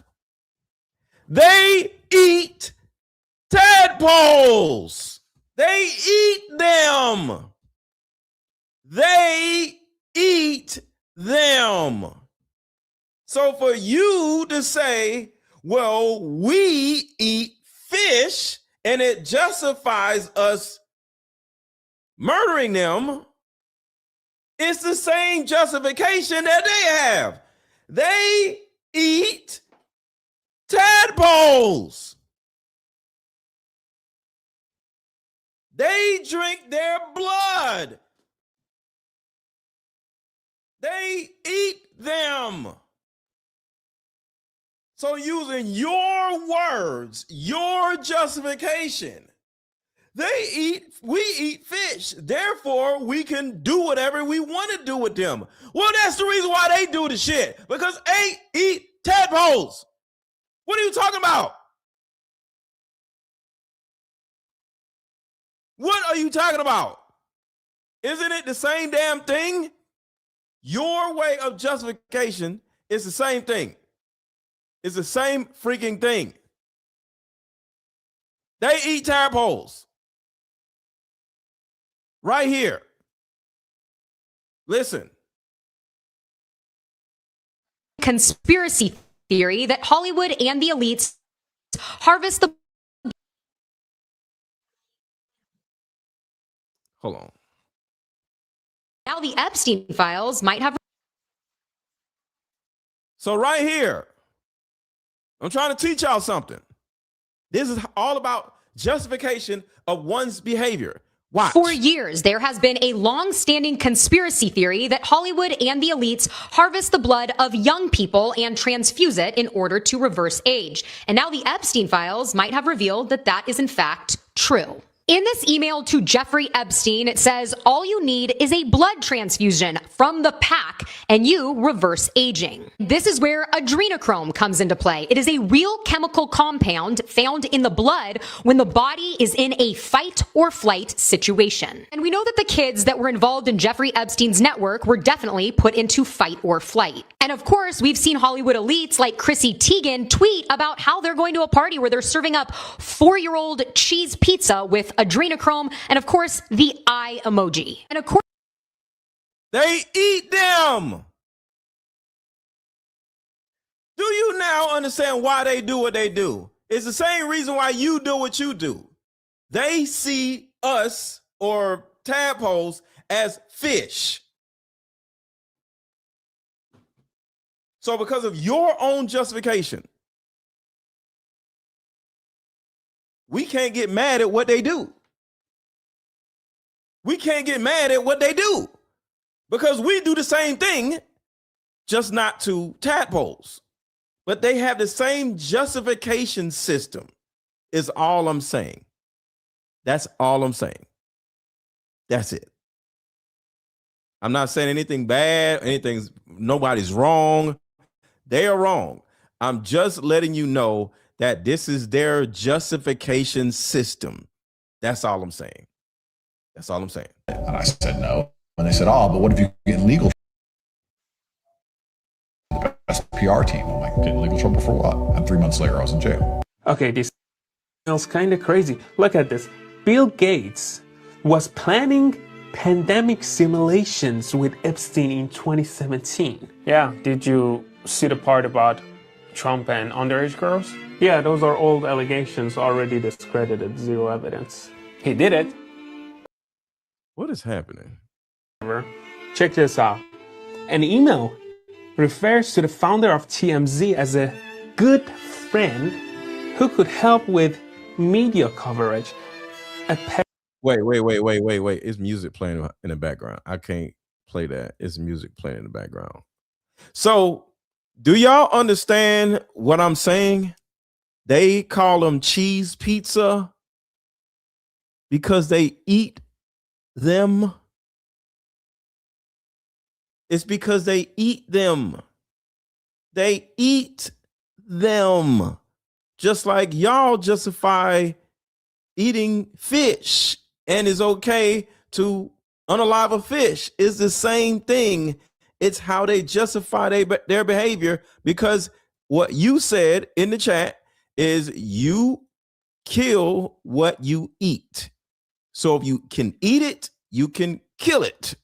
They eat tadpoles. They eat them. They eat them. So for you to say, well, we eat fish and it justifies us murdering them, it's the same justification that they have. They eat tadpoles. They drink their blood. They eat them. So using your words, your justification, we eat fish. Therefore, we can do whatever we want to do with them. Well, that's the reason why they do the shit. Because they eat tadpoles. What are you talking about? What are you talking about? Isn't it the same damn thing? Your way of justification is the same thing. It's the same freaking thing. They eat tadpoles. Right here. Listen. Conspiracy theory that Hollywood and the elites harvest the... Hold on. Now the Epstein files might have... So right here, I'm trying to teach y'all something. This is all about justification of one's behavior. Watch. For years, there has been a long-standing conspiracy theory that Hollywood and the elites harvest the blood of young people and transfuse it in order to reverse age. And now the Epstein files might have revealed that that is in fact true. In this email to Jeffrey Epstein, it says, all you need is a blood transfusion from the pack and you reverse aging. This is where adrenochrome comes into play. It is a real chemical compound found in the blood when the body is in a fight or flight situation. And we know that the kids that were involved in Jeffrey Epstein's network were definitely put into fight or flight. And of course, we've seen Hollywood elites like Chrissy Teigen tweet about how they're going to a party where they're serving up 4-year-old cheese pizza with adrenochrome, and of course, the eye emoji. And of course, they eat them. Do you now understand why they do what they do? It's the same reason why you do what you do. They see us or tadpoles as fish. So because of your own justification, we can't get mad at what they do. We can't get mad at what they do because we do the same thing, just not to tadpoles. But they have the same justification system, is all I'm saying. That's all I'm saying. That's it. I'm not saying anything bad, nobody's wrong. They are wrong. I'm just letting you know that this is their justification system. That's all I'm saying. That's all I'm saying. And I said no. And they said, oh, but what if you get in legal trouble? The best PR team. I'm like, get in legal trouble for what? And 3 months later, I was in jail. Okay, this smells kind of crazy. Look at this. Bill Gates was planning pandemic simulations with Epstein in 2017. Yeah, did you see the part about Trump and underage girls? Yeah, those are old allegations already discredited, zero evidence. He did it. What is happening? Check this out. An email refers to the founder of TMZ as a good friend who could help with media coverage. Wait. It's music playing in the background. I can't play that. It's music playing in the background. So, do y'all understand what I'm saying? They call them cheese pizza because they eat them. It's because they eat them. They eat them. Just like y'all justify eating fish and it's okay to unalive a fish. It's the same thing. It's how they justify their behavior, because what you said in the chat is you kill what you eat. So if you can eat it, you can kill it.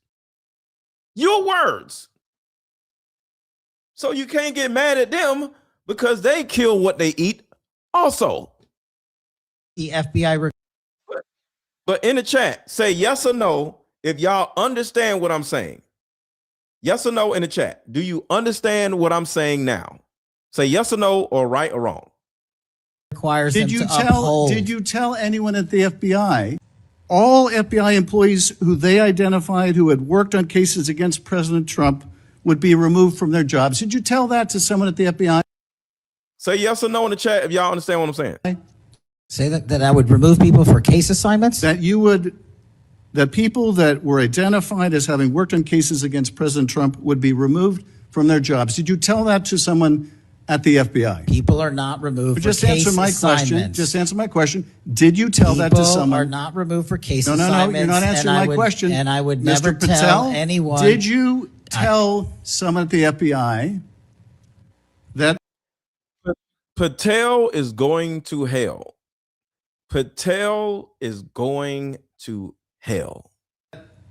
Your words. So you can't get mad at them because they kill what they eat also. The FBI. But in the chat, say yes or no if y'all understand what I'm saying. Yes or no in the chat. Do you understand what I'm saying now? Say yes or no, or right or wrong. Requires Did you tell anyone at the FBI, all FBI employees who they identified who had worked on cases against President Trump would be removed from their jobs? Did you tell that to someone at the FBI? Say yes or no in the chat if y'all understand what I'm saying. Say that I would remove people for case assignments? That people that were identified as having worked on cases against President Trump would be removed from their jobs. Did you tell that to someone at the FBI? People are not removed for case assignments. Just answer my question. Did you tell that to someone? People are not removed for case No, assignments. you're not answering my question. And I would Mr. never Patel, tell anyone. Did you tell someone at the FBI that Patel is going to hell? Patel is going to hell.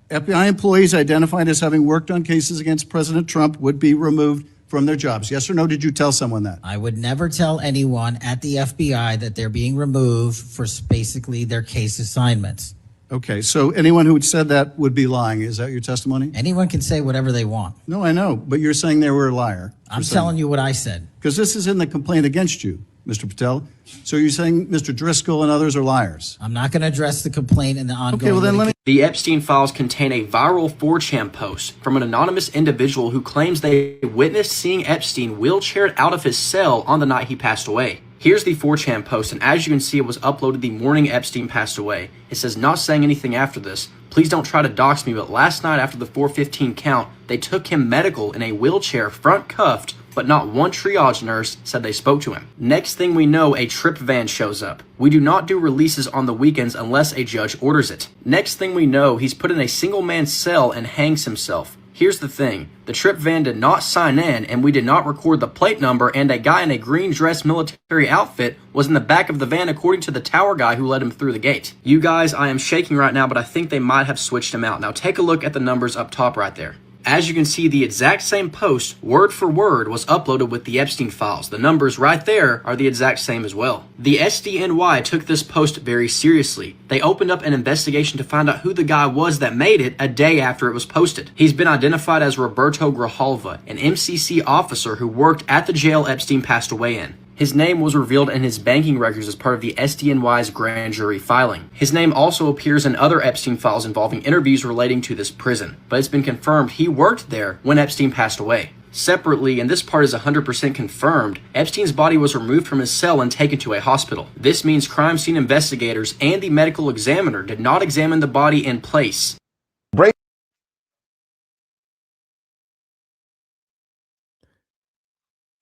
FBI employees identified as having worked on cases against President Trump would be removed from their jobs? Yes or no? Did you tell someone that? I would never tell anyone at the FBI that they're being removed for basically their case assignments. Okay, so anyone who said that would be lying. Is that your testimony? Anyone can say whatever they want. No, I know, but you're saying they were a liar. I'm telling you what I said. Because this is in the complaint against you. Mr. Patel. So you're saying Mr. Driscoll and others are liars? I'm not going to address the complaint in the ongoing. Okay, well then let me. The Epstein files contain a viral 4chan post from an anonymous individual who claims they witnessed seeing Epstein wheelchaired out of his cell on the night he passed away. Here's the 4chan post, and as you can see, it was uploaded the morning Epstein passed away. It says, not saying anything after this. Please don't try to dox me, but last night after the 4:15 count, they took him medical in a wheelchair, front cuffed, but not one triage nurse said they spoke to him. Next thing we know, a trip van shows up. We do not do releases on the weekends unless a judge orders it. Next thing we know, he's put in a single man cell and hangs himself. Here's the thing, the trip van did not sign in and we did not record the plate number, and a guy in a green dress military outfit was in the back of the van according to the tower guy who let him through the gate. You guys, I am shaking right now, but I think they might have switched him out. Now take a look at the numbers up top right there. As you can see, the exact same post, word for word, was uploaded with the Epstein files. The numbers right there are the exact same as well. The SDNY took this post very seriously. They opened up an investigation to find out who the guy was that made it a day after it was posted. He's been identified as Roberto Grijalva, an MCC officer who worked at the jail Epstein passed away in. His name was revealed in his banking records as part of the SDNY's grand jury filing. His name also appears in other Epstein files involving interviews relating to this prison, but it's been confirmed he worked there when Epstein passed away. Separately, and this part is 100% confirmed, Epstein's body was removed from his cell and taken to a hospital. This means crime scene investigators and the medical examiner did not examine the body in place.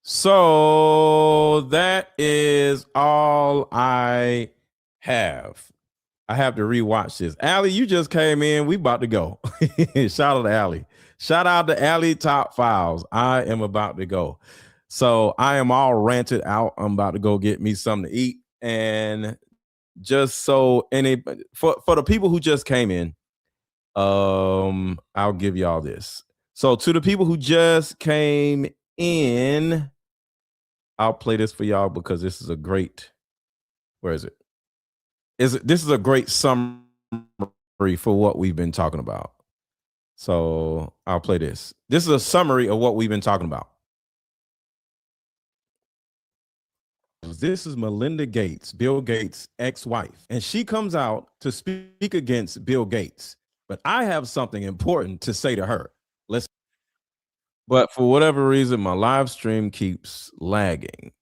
So that is all I have. I have to rewatch this. Allie, you just came in. We about to go. Shout out to Allie. Shout out to Allie Top Files. I am about to go. So I am all ranted out. I'm about to go get me something to eat. And just so for the people who just came in, I'll give y'all this. So to the people who just came in, I'll play this for y'all because this is a great, where is it? This is a great summary for what we've been talking about. So I'll play this. This is a summary of what we've been talking about. This is Melinda Gates, Bill Gates' ex-wife, and she comes out to speak against Bill Gates. But I have something important to say to her. But for whatever reason, my live stream keeps lagging.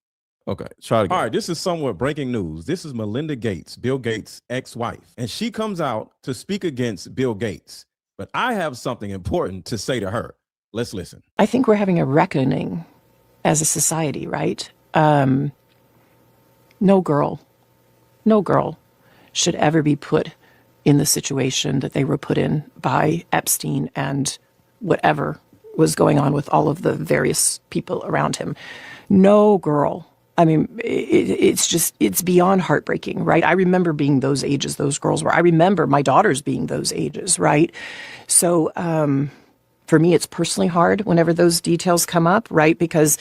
Okay, try it again. All right, this is somewhat breaking news. This is Melinda Gates, Bill Gates' ex-wife, and she comes out to speak against Bill Gates. But I have something important to say to her. Let's listen. I think we're having a reckoning as a society, right? No girl should ever be put in the situation that they were put in by Epstein and whatever was going on with all of the various people around him. No girl. I mean, it's beyond heartbreaking, right? I remember being those ages those girls were. I remember my daughters being those ages, right? So for me, it's personally hard whenever those details come up, right? Because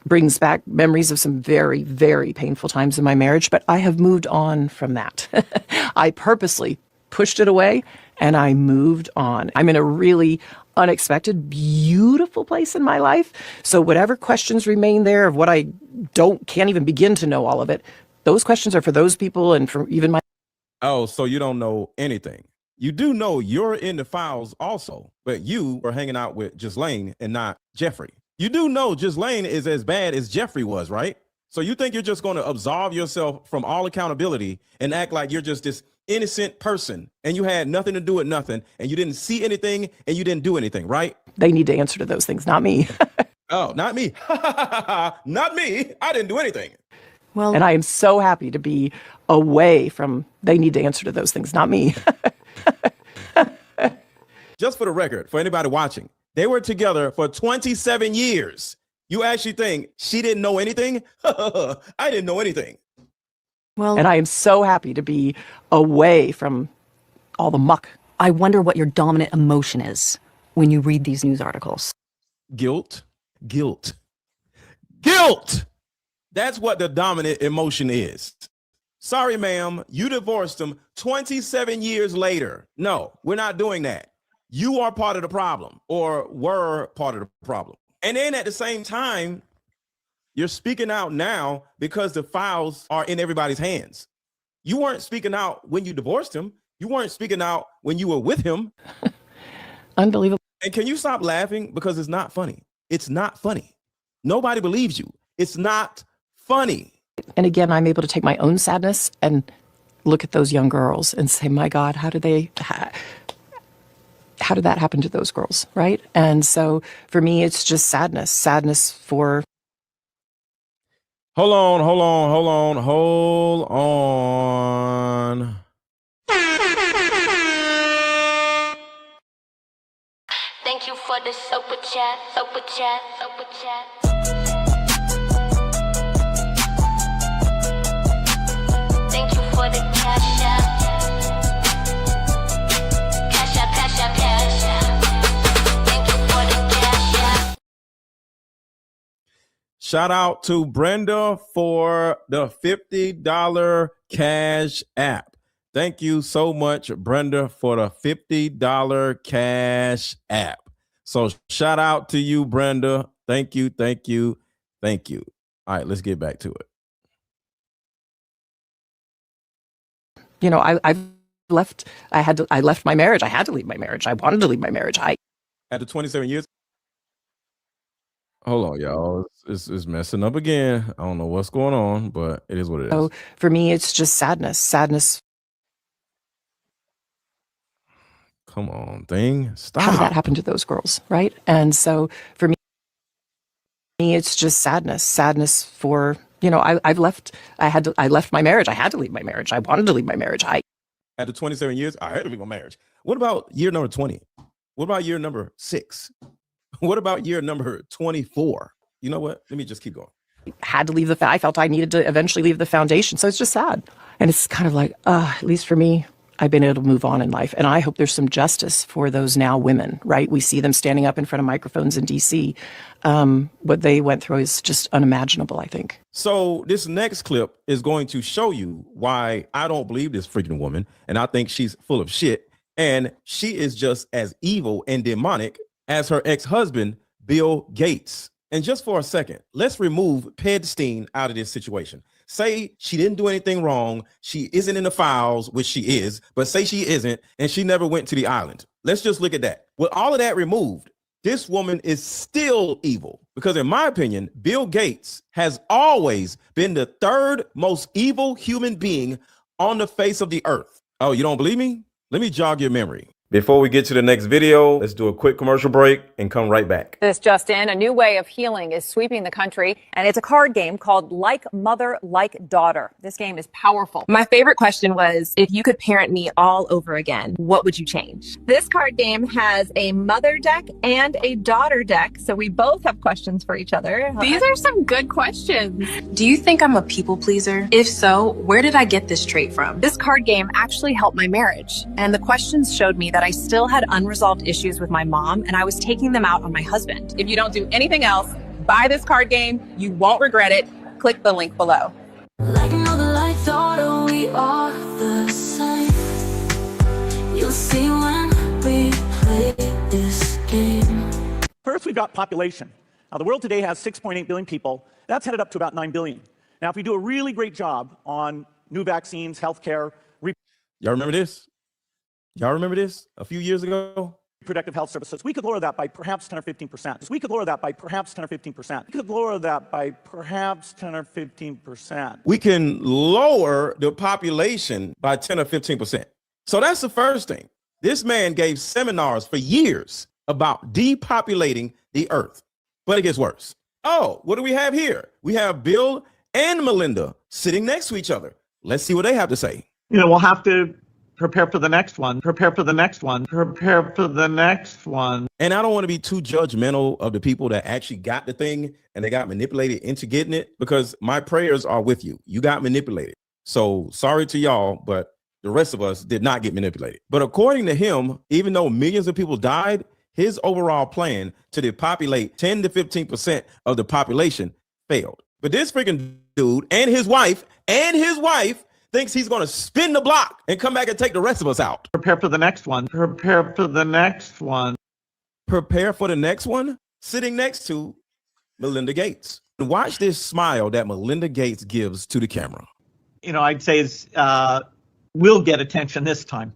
brings back memories of some very, very painful times in my marriage. But I have moved on from that. I purposely pushed it away and I moved on. I'm in a really unexpected, beautiful place in my life. So whatever questions remain there of what I can't even begin to know all of it, those questions are for those people and for even my. Oh, so you don't know anything. You do know you're in the files also, but you were hanging out with Ghislaine and not Jeffrey. You do know Ghislaine is as bad as Jeffrey was, right? So you think you're just going to absolve yourself from all accountability and act like you're just this innocent person and you had nothing to do with nothing and you didn't see anything and you didn't do anything, right? They need to answer to those things, not me. Oh, not me. Not me. I didn't do anything. Well, and I am so happy to be away from, they need to answer to those things, not me. Just for the record, for anybody watching, they were together for 27 years. You actually think she didn't know anything? I didn't know anything. Well, and I am so happy to be away from all the muck. I wonder what your dominant emotion is when you read these news articles. Guilt, guilt, guilt. That's what the dominant emotion is. Sorry, ma'am, you divorced him 27 years later. No, we're not doing that. You are part of the problem or were part of the problem. And then at the same time, You're speaking out now because the files are in everybody's hands. You weren't speaking out when you divorced him. You weren't speaking out when you were with him. Unbelievable. And can you stop laughing? Because it's not funny. It's not funny. Nobody believes you. It's not funny. And again, I'm able to take my own sadness and look at those young girls and say, my God, how did that happen to those girls, right? And so for me, it's just sadness for... Hold on. Thank you for the super chat. Thank you for the cash app. Cash app. Thank you for the cash app. Shout out to Brenda for the $50 cash app. Thank you so much, Brenda, for the $50 cash app. So shout out to you, Brenda. Thank you. All right, let's get back to it. You know, I left my marriage. I had to leave my marriage. I wanted to leave my marriage. After 27 years. Hold on, y'all. It's messing up again. I don't know what's going on, but it is what it is. So for me, it's just sadness. Come on, thing. Stop. How did that happen to those girls, right? And so for me, it's just sadness for, you know, I left my marriage. I had to leave my marriage. I wanted to leave my marriage. After 27 years, I had to leave my marriage. What about year number 20? What about year number 6? What about year number 24? You know what? Let me just keep going. Had to leave I felt I needed to eventually leave the foundation. So it's just sad. And it's kind of like, at least for me, I've been able to move on in life. And I hope there's some justice for those now women, right? We see them standing up in front of microphones in DC. What they went through is just unimaginable, I think. So this next clip is going to show you why I don't believe this freaking woman. And I think she's full of shit. And she is just as evil and demonic as her ex-husband, Bill Gates. And just for a second, let's remove Epstein out of this situation. Say she didn't do anything wrong. She isn't in the files, which she is, but say she isn't, and she never went to the island. Let's just look at that. With all of that removed, this woman is still evil because in my opinion, Bill Gates has always been the third most evil human being on the face of the earth. Oh, you don't believe me? Let me jog your memory. Before we get to the next video, let's do a quick commercial break and come right back. This just in, a new way of healing is sweeping the country, and it's a card game called Like Mother, Like Daughter. This game is powerful. My favorite question was, if you could parent me all over again, what would you change? This card game has a mother deck and a daughter deck, so we both have questions for each other. These are some good questions. Do you think I'm a people pleaser? If so, where did I get this trait from? This card game actually helped my marriage, and the questions showed me that I still had unresolved issues with my mom, and I was taking them out on my husband. If you don't do anything else, buy this card game. You won't regret it. Click the link below. Like another light thought, we are the same. You'll see when we play this game. First, we've got population. Now, the world today has 6.8 billion people. That's headed up to about 9 billion. Now, if we do a really great job on new vaccines, healthcare, y'all remember this? Y'all remember this a few years ago? Reproductive health services, we could lower that by perhaps 10 or 15%. We could lower that by perhaps 10 or 15%. We could lower that by perhaps 10 or 15%. We can lower the population by 10 or 15%. So that's the first thing. This man gave seminars for years about depopulating the earth. But it gets worse. Oh, what do we have here? We have Bill and Melinda sitting next to each other. Let's see what they have to say. You know, we'll have to prepare for the next one, prepare for the next one, prepare for the next one. And I don't want to be too judgmental of the people that actually got the thing and they got manipulated into getting it, because my prayers are with you. You got manipulated. So sorry to y'all, but the rest of us did not get manipulated. But according to him, even though millions of people died, his overall plan to depopulate 10 to 15% of the population failed. But this freaking dude and his wife thinks he's going to spin the block and come back and take the rest of us out. Prepare for the next one. Prepare for the next one. Prepare for the next one? Sitting next to Melinda Gates. watch this smile that Melinda Gates gives to the camera. I'd say is will get attention this time.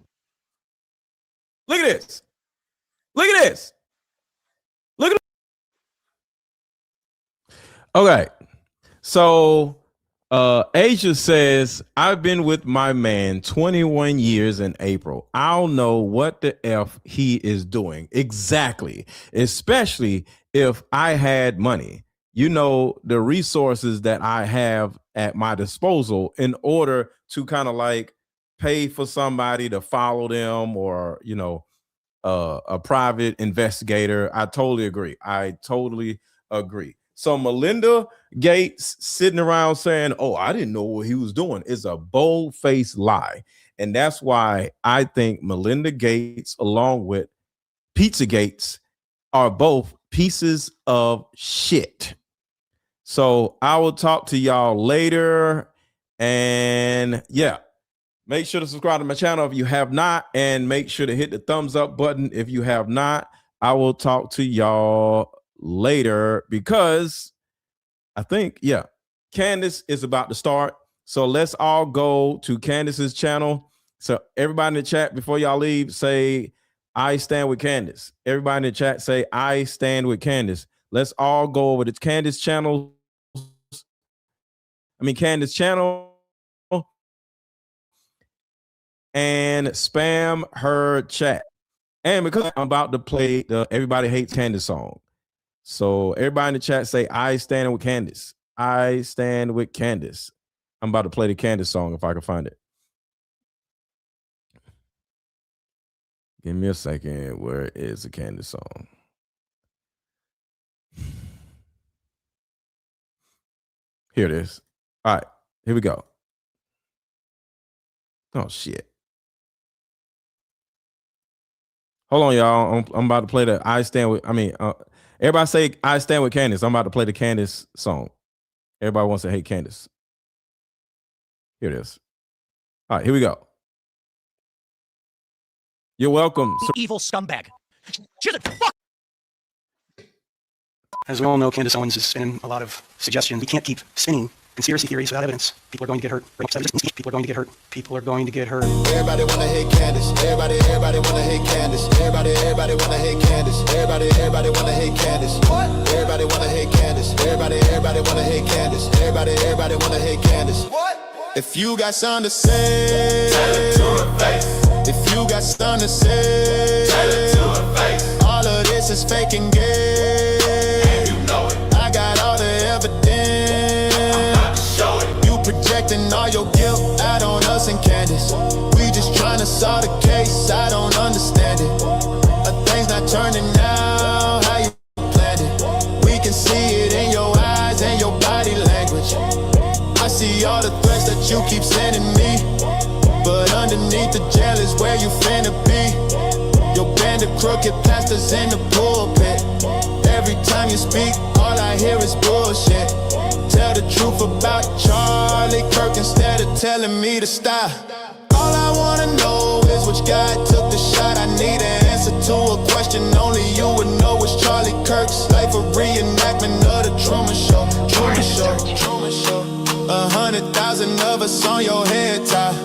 Look at this. Look at this. Look at it. Okay. So Asia says, I've been with my man 21 years in April. I'll know what the F he is doing. Exactly. Especially if I had money. The resources that I have at my disposal in order to kind of like pay for somebody to follow them or, a private investigator. I totally agree. So Melinda Gates sitting around saying, oh, I didn't know what he was doing is a bold-faced lie. And that's why I think Melinda Gates, along with Pizza Gates, are both pieces of shit. So I will talk to y'all later. And yeah, make sure to subscribe to my channel if you have not, and make sure to hit the thumbs up button if you have not. I will talk to y'all later because I think, yeah, Candace is about to start. So let's all go to Candace's channel. So everybody in the chat, before y'all leave, say, I stand with Candace. Everybody in the chat say, I stand with Candace. Let's all go over to Candace channel. Candace channel and spam her chat. And because I'm about to play the Everybody Hates Candace song. So everybody in the chat say, I stand with Candace. I stand with Candace. I'm about to play the Candace song if I can find it. Give me a second. Where is the Candace song? Here it is. All right, here we go. Oh, shit. Hold on, y'all. I'm about to play the I stand with, everybody say I stand with Candace. I'm about to play the Candace song. Everybody wants to hate Candace. Here it is. All right, here we go. You're welcome. Evil scumbag. She's a fuck. As we all know, Candace Owens is spinning a lot of suggestions. We can't keep spinning conspiracy theories without evidence. People are going to get hurt. People are going to get hurt. People are going to get hurt. Everybody wanna hate Candace. Everybody wanna hate Candace. Everybody wanna hate Candace. Everybody wanna hate Candace. What? Everybody wanna hate Candace. Everybody wanna hate Candace. Everybody wanna hate Candace. What? If you got something to say, tell it to her face. If you got something to say, tell it to her face. All of this is fake and gay. And you know it. I got all the evidence. I'm about to show it. You projecting all your guilt out on us and Candace. We just trying to solve the case. I don't understand it. Things not turning out how you planned it. We can see it in your eyes and your body language. I see all the threats that you keep sending me, but underneath the jail is where you finna be. Your band of crooked pastors in the pulpit. Every time you speak, all I hear is bullshit. Tell the truth about Charlie Kirk instead of telling me to stop. All I wanna know is which guy took the shot. I need an answer to a question only you would know. Was Charlie Kirk's life a reenactment of the Truman Show? Truman Show. 100,000 of us on your head tie.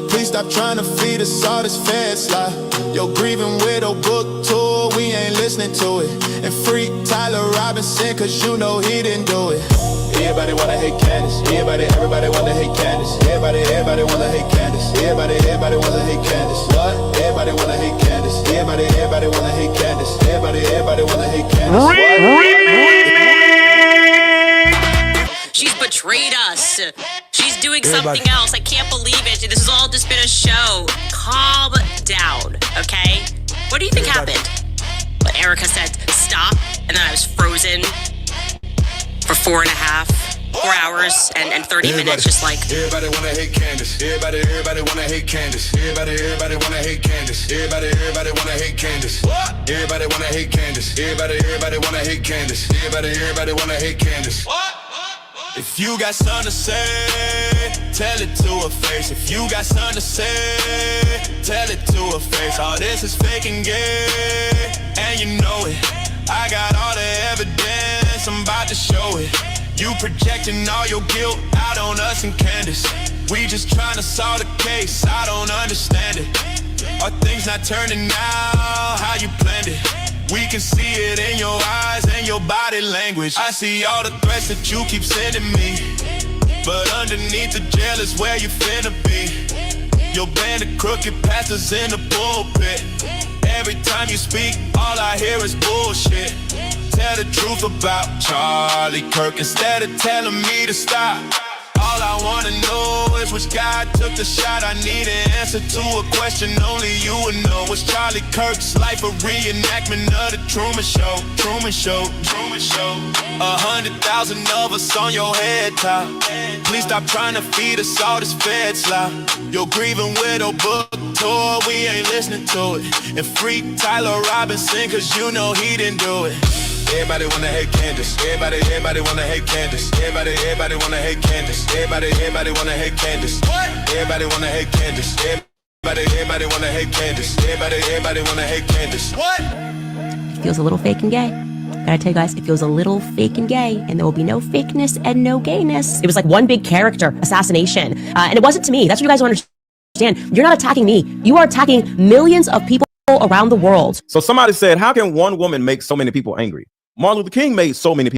Please stop trying to feed us all this fed slide. Your grieving widow book tour, we ain't listening to it. And free Tyler Robinson, cause you know he didn't do it. Everybody wanna hate Candace. Everybody wanna hate Candace. Everybody wanna hate Candace. Everybody wanna hate Candace. What? Everybody wanna hate Candace. Everybody wanna hate Candace. Everybody wanna hate Candace. She's betrayed us. She's doing something else. I can't believe it. This has all just been a show. Calm down, okay? What do you think happened? Well, Erica said stop, and then I was frozen for 4 hours and 30 minutes, just like. Everybody wanna hate Candace. Everybody wanna hate Candace. Everybody wanna hate Candace. Everybody wanna hate Candace. What? Everybody wanna hate Candace. Everybody wanna hate Candace. Everybody wanna hate Candace. What? If you got something to say, tell it to her face. If you got something to say, tell it to her face. All this is fake and gay, and you know it. I got all the evidence, I'm about to show it. You projecting all your guilt out on us and Candace. We just trying to solve the case, I don't understand it. Are things not turning out how you planned it? We can see it in your eyes and your body language. I see all the threats that you keep sending me, but underneath the jail is where you finna be. Your band of crooked pastors in the pulpit. Every time you speak, all I hear is bullshit. Tell the truth about Charlie Kirk instead of telling me to stop. All I wanna know is which guy took the shot. I need an answer to a question only you would know. Was Charlie Kirk's life a reenactment of the Truman Show? Truman Show, Truman Show. 100,000 of us on your head top. Please stop trying to feed us all this fed slop. Your grieving widow book tour, we ain't listening to it. And free Tyler Robinson, cause you know he didn't do it. Everybody wanna hate Candace. Everybody wanna hate Candace. Everybody wanna hate Candace. Everybody wanna hate Candace. Everybody wanna hate Candace. Everybody wanna hate Candace. Everybody wanna hate Candace. What? It feels a little fake and gay. Gotta tell you guys, it feels a little fake and gay, and there will be no fakeness and no gayness. It was like one big character assassination, and it wasn't to me. That's what you guys don't understand. You're not attacking me. You are attacking millions of people around the world. So somebody said, how can one woman make so many people angry? Martin Luther King made so many people